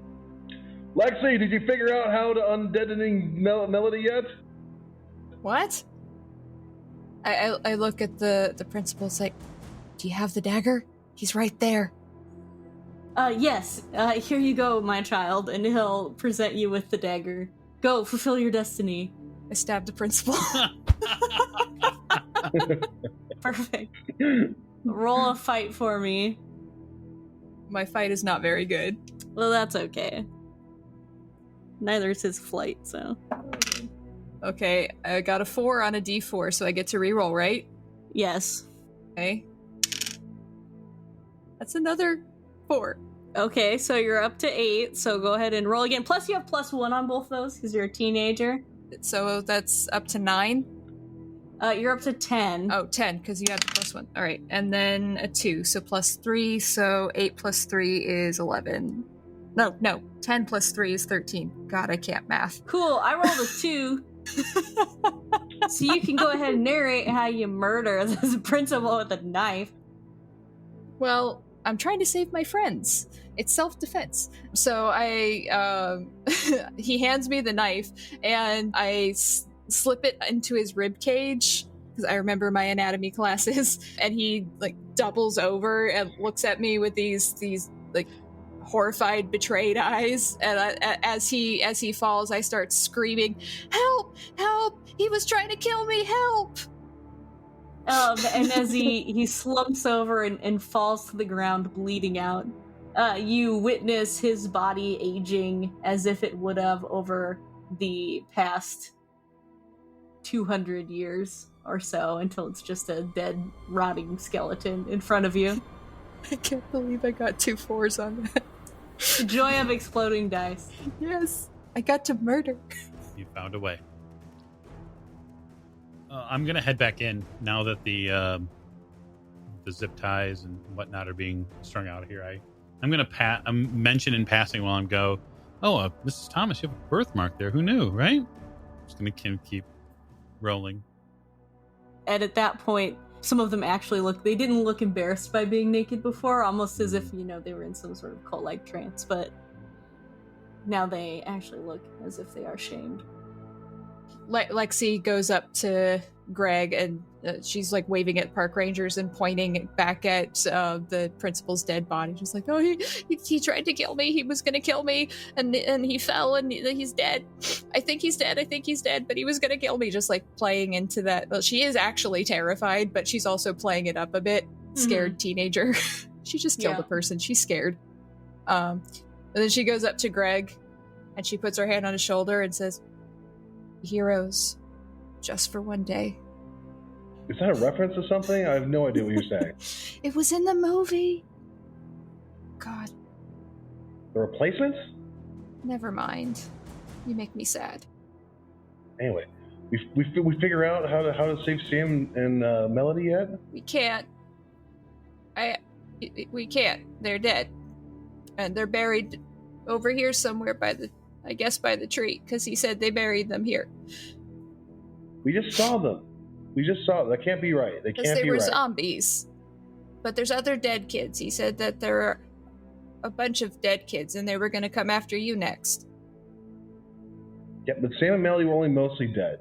S4: Lexi, did you figure out how to undeadening melody yet?
S3: What? I look at the principal, like, do you have the dagger? He's right there.
S2: Yes, here you go, my child, and he'll present you with the dagger. Go, fulfill your destiny.
S3: I stab the principal.
S2: Perfect. Roll a fight for me.
S3: My fight is not very good.
S2: Well, that's okay. Neither is his flight, so.
S3: Okay, I got a 4 on a d4, so I get to reroll, right?
S2: Yes.
S3: Okay. That's another 4.
S2: Okay, so you're up to 8, so go ahead and roll again. Plus you have +1 on both those, because you're a teenager.
S3: So that's up to 9?
S2: You're up to 10.
S3: Oh, 10, because you had the +1. Alright, and then a 2, so +3, so 8 plus 3 is 11. No, 10 plus 3 is 13. God, I can't math.
S2: Cool, I rolled a 2. So you can go ahead and narrate how you murder this principal with a knife.
S3: Well, I'm trying to save my friends. It's self-defense. So he hands me the knife, and I slip it into his rib cage, because I remember my anatomy classes, and he doubles over and looks at me with these horrified, betrayed eyes, and as he falls, I start screaming, "Help! Help! He was trying to kill me! Help!"
S2: And as he slumps over and falls to the ground, bleeding out, You witness his body aging as if it would have over the past 200 years or so, until it's just a dead, rotting skeleton in front of you.
S3: I can't believe I got 2 4s on that.
S2: The joy of exploding dice.
S3: Yes, I got to murder.
S1: You found a way. I'm gonna head back in now that the zip ties and whatnot are being strung out here. I'm mention in passing while I'm go. Oh, Mrs. Thomas, you have a birthmark there. Who knew, right? Just gonna keep rolling.
S2: And at that point, some of them actually they didn't look embarrassed by being naked before, almost as if, they were in some sort of cult-like trance, but now they actually look as if they are shamed.
S3: Lexi goes up to Greg, and she's like waving at park rangers and pointing back at the principal's dead body. She's like, "Oh, he tried to kill me. He was gonna kill me, and he fell, and he's dead. I think he's dead, but he was gonna kill me." Just like playing into that. Well, she is actually terrified, but she's also playing it up a bit. Scared teenager. She just killed a person. She's scared. And then she goes up to Greg, and she puts her hand on his shoulder and says, "Heroes, just for one day."
S4: Is that a reference to something? I have no idea what you're saying.
S3: It was in the movie. God.
S4: The Replacements?
S3: Never mind. You make me sad.
S4: Anyway, we figure out how to save Sam and Melody yet?
S3: We can't. We can't. They're dead, and they're buried over here somewhere by the tree, because he said they buried them here.
S4: We just saw them. That can't be right. They can't be right.
S3: Because they were zombies. But there's other dead kids. He said that there are a bunch of dead kids, and they were going to come after you next.
S4: Yeah, but Sam and Melody were only mostly dead.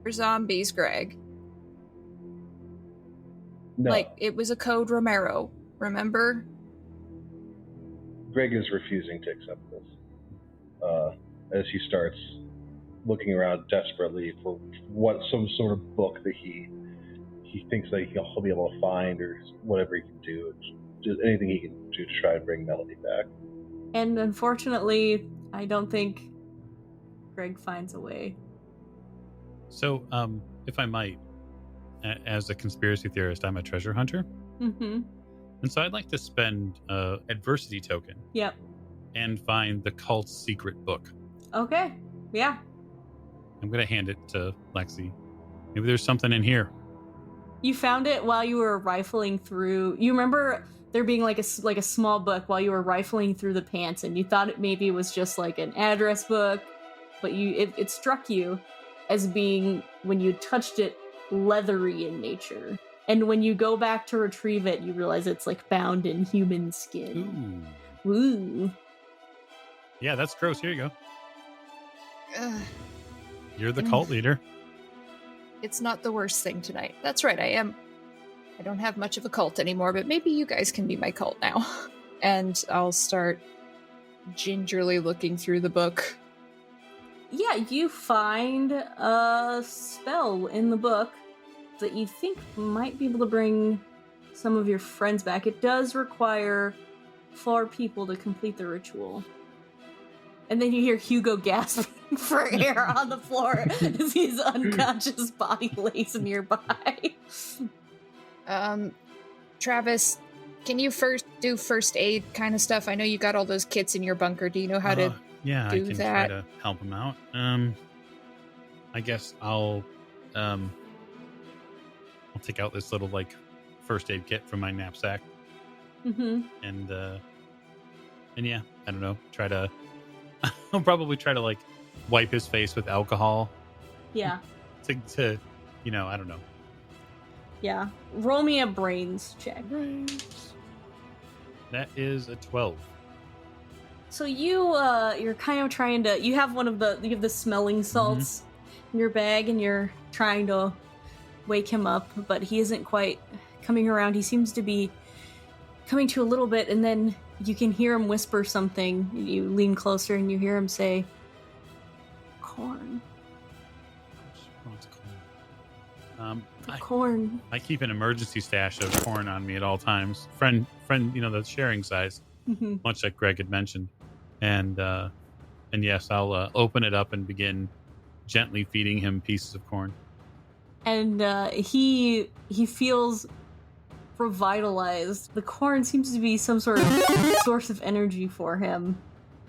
S3: They're zombies, Greg.
S4: No.
S3: Like, it was a Code Romero, remember?
S4: Greg is refusing to accept this. As he starts looking around desperately for some sort of book that he thinks that he'll be able to find, or whatever he can do, just anything he can do to try to bring Melody back.
S2: And unfortunately, I don't think Greg finds a way.
S1: So, if I might, as a conspiracy theorist, I'm a treasure hunter.
S2: Mm-hmm.
S1: And so I'd like to spend adversity token.
S2: Yep.
S1: And find the cult's secret book.
S2: Okay. Yeah.
S1: I'm going to hand it to Lexi. Maybe there's something in here.
S2: You found it while you were rifling through. You remember there being like a small book while you were rifling through the pants, and you thought it maybe was just like an address book, but it struck you as being, when you touched it, leathery in nature. And when you go back to retrieve it, you realize it's like bound in human skin. Ooh.
S1: Yeah, that's gross. Here you go. You're the
S3: And
S1: cult leader.
S3: It's not the worst thing tonight. That's right, I am. I don't have much of a cult anymore, but maybe you guys can be my cult now. And I'll start gingerly looking through the book.
S2: Yeah, you find a spell in the book that you think might be able to bring some of your friends back. It does require 4 people to complete the ritual. And then you hear Hugo gasping for air on the floor as his unconscious body lays nearby.
S3: Travis, can you do first aid kind of stuff? I know you got all those kits in your bunker. Do you know how to
S1: yeah,
S3: do
S1: I can
S3: that?
S1: try to help him out. I guess I'll take out this little like first aid kit from my knapsack.
S2: Mm-hmm.
S1: And yeah, I don't know. I'll probably try to like wipe his face with alcohol.
S2: Yeah.
S1: To I don't know.
S2: Yeah. Roll me a brains check.
S1: That is a 12.
S2: So you're kind of trying to, you have the smelling salts in your bag, and you're trying to wake him up, but he isn't quite coming around. He seems to be coming to a little bit, and then you can hear him whisper something. You lean closer and you hear him say, "Corn." Corn.
S1: I keep an emergency stash of corn on me at all times. Friend, the sharing size.
S2: Mhm.
S1: much like Greg had mentioned. And yes, I'll open it up and begin gently feeding him pieces of corn.
S2: And he feels revitalized. The corn seems to be some sort of source of energy for him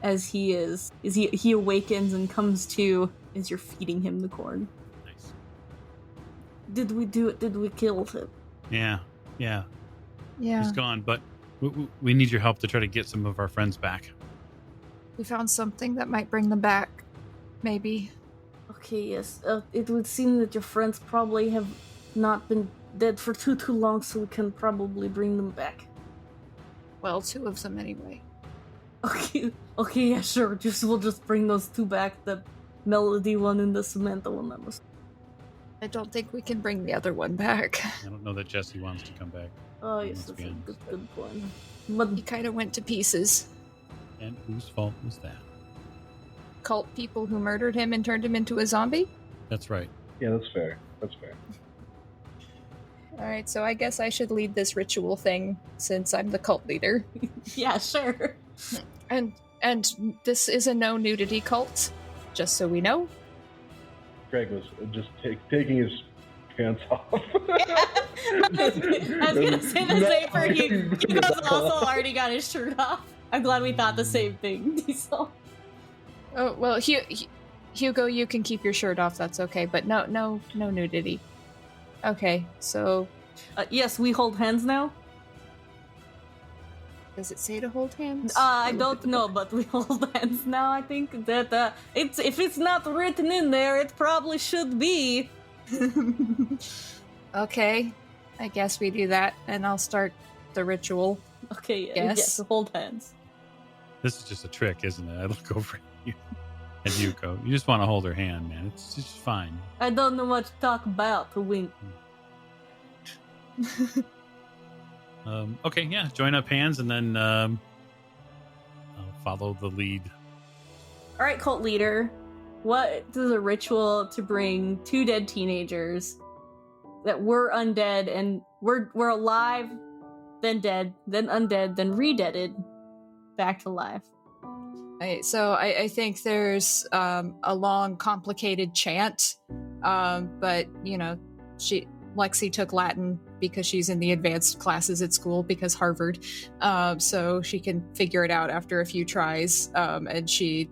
S2: as he awakens and comes to as you're feeding him the corn.
S1: Nice.
S2: Did we do it? Did we kill him?
S1: Yeah.
S3: Yeah.
S1: He's gone, but we need your help to try to get some of our friends back.
S3: We found something that might bring them back. Maybe.
S2: Okay, yes. It would seem that your friends probably have not been dead for too long, so we can probably bring them back.
S3: Well, 2 of them anyway.
S2: Okay, yeah, sure. We'll just bring those 2 back. The Melody one and the Samantha one. That was.
S3: I don't think we can bring the other one back.
S1: I don't know that Jesse wants to come back.
S2: Oh yes,
S1: Let's
S2: that's
S1: be
S2: a
S1: honest.
S2: good point. But
S3: He kind of went to pieces.
S1: And whose fault was that?
S3: Cult people who murdered him and turned him into a zombie?
S1: That's right.
S4: Yeah, that's fair. That's fair.
S3: Alright, so I guess I should lead this ritual thing since I'm the cult leader.
S2: yeah, sure.
S3: And this is a no nudity cult, just so we know.
S4: Greg was just taking his pants off.
S2: I was gonna say the same for Hugo. Hugo's also already got his shirt off. I'm glad we thought the same thing, Diesel.
S3: Oh, well, Hugo, you can keep your shirt off, that's okay, but no nudity. Okay, so
S2: Yes, we hold hands now.
S3: does it say to hold hands?
S2: I don't know, but we hold hands now. I think that if it's not written in there, it probably should be.
S3: Okay, I guess we do that, and I'll start the ritual.
S2: Okay,
S3: Yes.
S2: yes, hold hands.
S1: This is just a trick, isn't it? I look over at you and Yuko. You just want to hold her hand, man. It's just fine.
S2: I don't know what to talk about. To wink.
S1: Okay, yeah. Join up hands and then I'll follow the lead.
S2: All right, cult leader. What is a ritual to bring 2 dead teenagers that were undead and we're alive, then dead, then undead, then re-deaded, back to life?
S3: So I think there's a long, complicated chant, but Lexi took Latin because she's in the advanced classes at school because Harvard, so she can figure it out after a few tries, and she,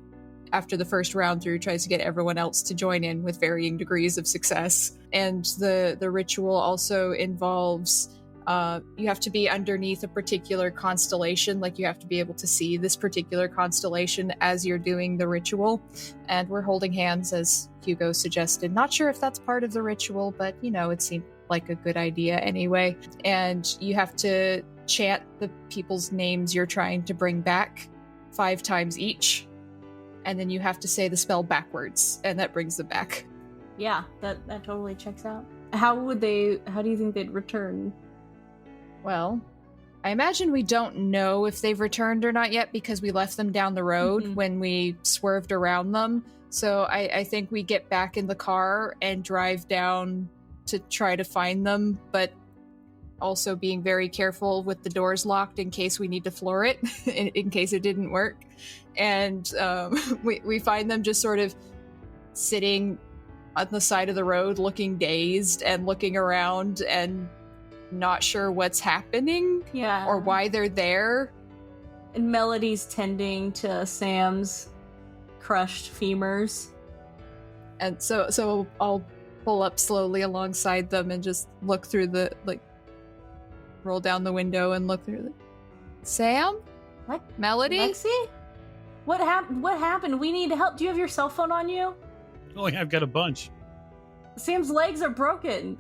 S3: after the first round through, tries to get everyone else to join in with varying degrees of success. And the ritual also involves you have to be underneath a particular constellation, like you have to be able to see this particular constellation as you're doing the ritual. And we're holding hands, as Hugo suggested. Not sure if that's part of the ritual, but it seemed like a good idea anyway. And you have to chant the people's names you're trying to bring back 5 times each. And then you have to say the spell backwards, and that brings them back.
S2: Yeah, that totally checks out. How do you think they'd return?
S3: Well, I imagine we don't know if they've returned or not yet because we left them down the road when we swerved around them. So I think we get back in the car and drive down to try to find them, but also being very careful with the doors locked in case we need to floor it, in case it didn't work. And we find them just sort of sitting on the side of the road looking dazed and looking around and not sure what's happening or why they're there.
S2: And Melody's tending to Sam's crushed femurs.
S3: And so I'll pull up slowly alongside them and just look through roll down the window and look through Sam?
S2: What?
S3: Melody?
S2: Lexi? What happened? We need help. Do you have your cell phone on you?
S1: Oh, yeah, I've got a bunch.
S2: Sam's legs are broken.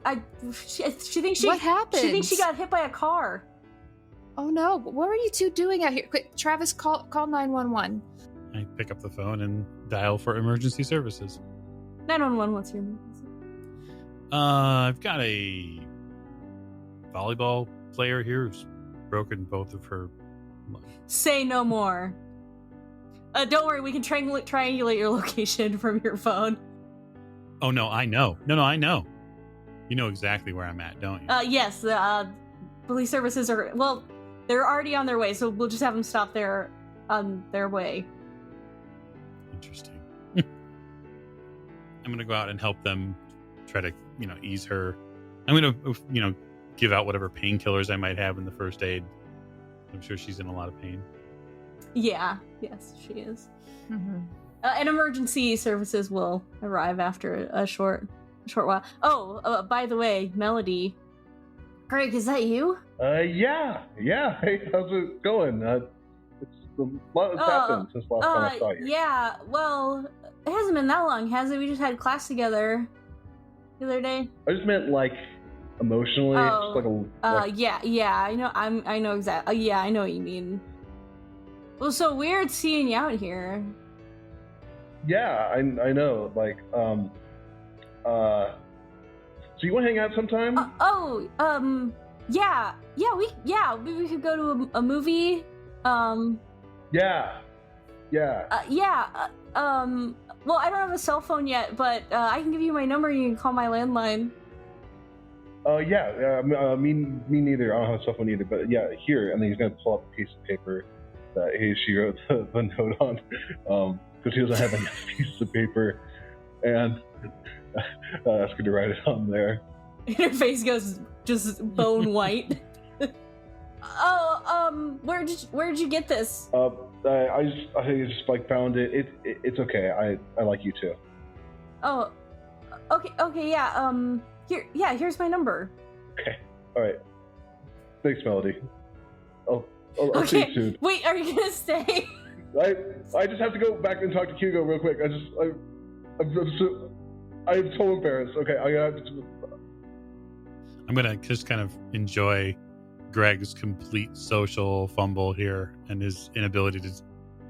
S2: She thinks
S3: What happened?
S2: She thinks she got hit by a car.
S3: Oh no, what are you 2 doing out here? Quick, Travis, call 911.
S1: I pick up the phone and dial for emergency services.
S2: 911, what's your name?
S1: I've got a volleyball player here who's broken both of her.
S2: Say no more. Don't worry, we can triangulate your location from your phone.
S1: Oh, no, I know. No, I know. You know exactly where I'm at, don't you?
S2: Yes, police services are... Well, They're already on their way, so we'll just have them stop there on their way.
S1: Interesting. I'm going to go out and help them try to, ease her. I'm going to, give out whatever painkillers I might have in the first aid. I'm sure she's in a lot of pain.
S2: Yeah, yes, she is.
S3: Mm-hmm.
S2: And emergency services will arrive after a short while. Oh, by the way, Melody. Greg, is that you?
S4: Yeah. Hey, how's it going? A lot has happened since last time I saw you.
S2: Yeah, well, it hasn't been that long, has it? We just had class together the other day.
S4: I just meant like emotionally.
S2: Yeah. I know exactly. Yeah, I know what you mean. Well, so weird seeing you out here.
S4: Yeah, I know. Like, so you want to hang out sometime?
S2: Yeah, we could go to a movie.
S4: Yeah.
S2: Well, I don't have a cell phone yet, but I can give you my number and you can call my landline.
S4: Me neither. I don't have a cell phone either, but yeah, here. And then he's going to pull up a piece of paper that she wrote the note on, because he doesn't have any pieces of paper, and ask her to write it on there.
S2: And her face goes just bone white. Where'd you get this?
S4: I just like found it. It's okay. I like you too.
S2: Oh, okay, yeah. Here's my number.
S4: Okay, all right. Thanks, Melody. I'll see you soon.
S2: Wait, are you gonna stay?
S4: I just have to go back and talk to Hugo real quick. I'm so embarrassed. Okay,
S1: I'm gonna just kind of enjoy Greg's complete social fumble here and his inability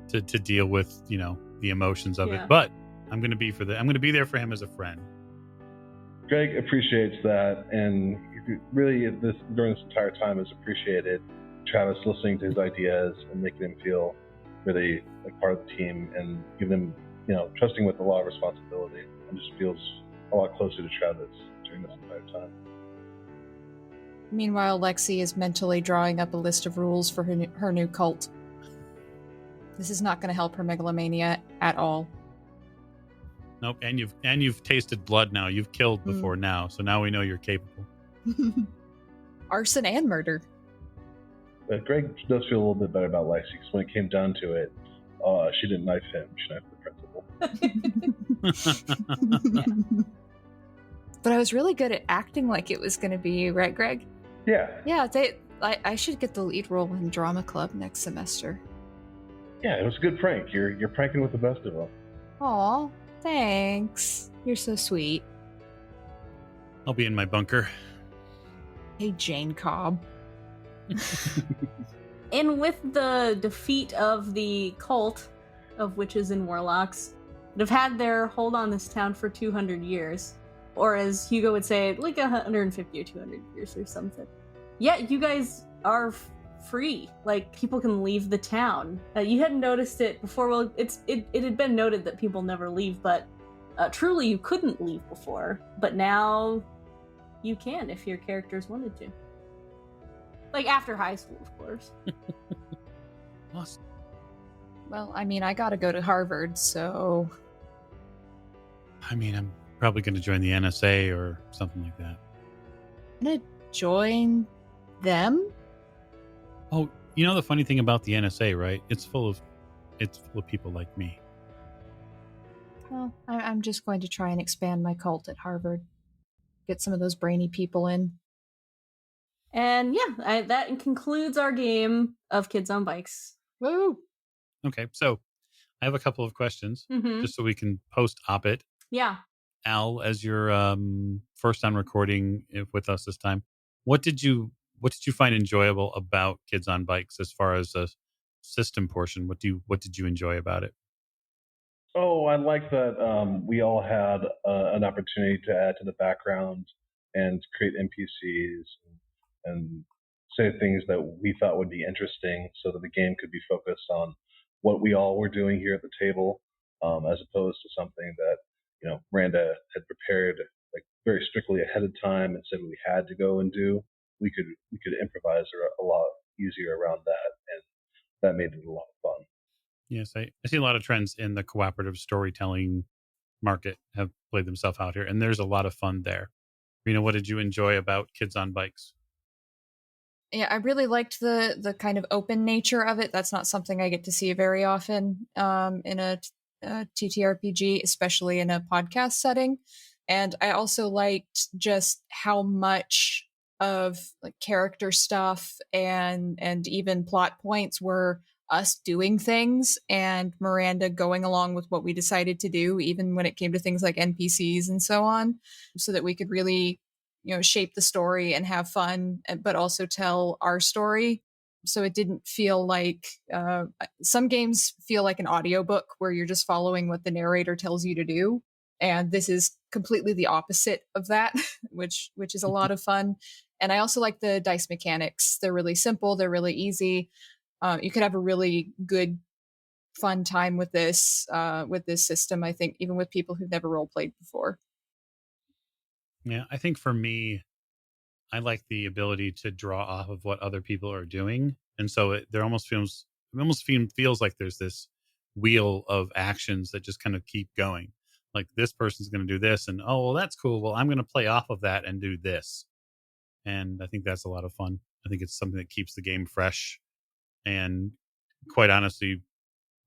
S1: to deal with the emotions of it. But I'm gonna be there for him as a friend.
S4: Greg appreciates that, and really during this entire time has appreciated Travis listening to his ideas and making him feel really like part of the team, and giving him, trusting with a lot of responsibility, and just feels a lot closer to Travis during this entire time.
S3: Meanwhile, Lexi is mentally drawing up a list of rules for her new cult. This is not going to help her megalomania at all.
S1: Nope, and you've tasted blood now. You've killed before now, so now we know you're capable.
S3: Arson and murder.
S4: But Greg does feel a little bit better about Lexi, because when it came down to it, she didn't knife him. She knifed the principal.
S3: But I was really good at acting like it was going to be, right, Greg?
S4: Yeah.
S3: Yeah, I should get the lead role in drama club next semester.
S4: Yeah, it was a good prank. You're pranking with the best of them.
S3: Aw, thanks. You're so sweet.
S1: I'll be in my bunker.
S3: Hey, Jane Cobb.
S2: And with the defeat of the cult of witches and warlocks that have had their hold on this town for 200 years, or as Hugo would say, like 150 or 200 years or something. Yeah, you guys are free. Like, people can leave the town. You hadn't noticed it before. Well, it had been noted that people never leave, but truly you couldn't leave before. But now you can if your characters wanted to. Like, after high school, of course.
S1: Awesome.
S3: Well, I mean, I gotta go to Harvard, so...
S1: I'm probably going to join the NSA or something like that.
S3: I'm gonna join them?
S1: Oh, the funny thing about the NSA, right? It's full of people like me.
S3: Well, I'm just going to try and expand my cult at Harvard. Get some of those brainy people in.
S2: And yeah, that concludes our game of Kids on Bikes.
S3: Woo!
S1: Okay, so I have a couple of questions, just so we can post-op it.
S2: Yeah.
S1: Al, as your first time recording with us this time, what did you find enjoyable about Kids on Bikes as far as a system portion? What did you enjoy about it?
S4: Oh, I like that we all had an opportunity to add to the background and create NPCs and say things that we thought would be interesting, so that the game could be focused on what we all were doing here at the table, as opposed to something that Randa had prepared like very strictly ahead of time and said we had to go and do. We could improvise a lot easier around that, and that made it a lot of fun.
S1: Yes, I see a lot of trends in the cooperative storytelling market have played themselves out here, and there's a lot of fun there. Rena, what did you enjoy about Kids on Bikes?
S3: Yeah, I really liked the kind of open nature of it. That's not something I get to see very often in a TTRPG, especially in a podcast setting. And I also liked just how much of like character stuff and even plot points were us doing things and Miranda going along with what we decided to do, even when it came to things like NPCs and so on, so that we could really, shape the story and have fun, but also tell our story. So it didn't feel like some games feel like an audiobook where you're just following what the narrator tells you to do. And this is completely the opposite of that, which is a lot of fun. And I also like the dice mechanics. They're really simple. They're really easy. You could have a really good, fun time with this system. I think even with people who've never role played before.
S1: Yeah, I think for me, I like the ability to draw off of what other people are doing, and so it almost feels like there's this wheel of actions that just kind of keep going. Like this person's going to do this, and oh well, that's cool. Well, I'm going to play off of that and do this, and I think that's a lot of fun. I think it's something that keeps the game fresh, and quite honestly,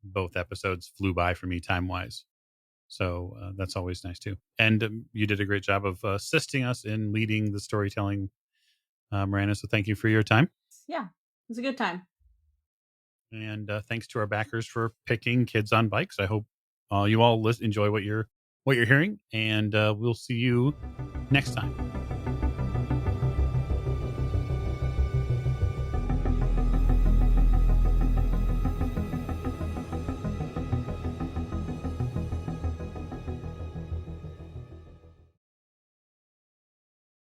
S1: both episodes flew by for me time wise. So that's always nice too. And you did a great job of assisting us in leading the storytelling, Miranda. So thank you for your time.
S2: Yeah, it was a good time.
S1: And thanks to our backers for picking Kids on Bikes. I hope you all enjoy what you're hearing. And we'll see you next time.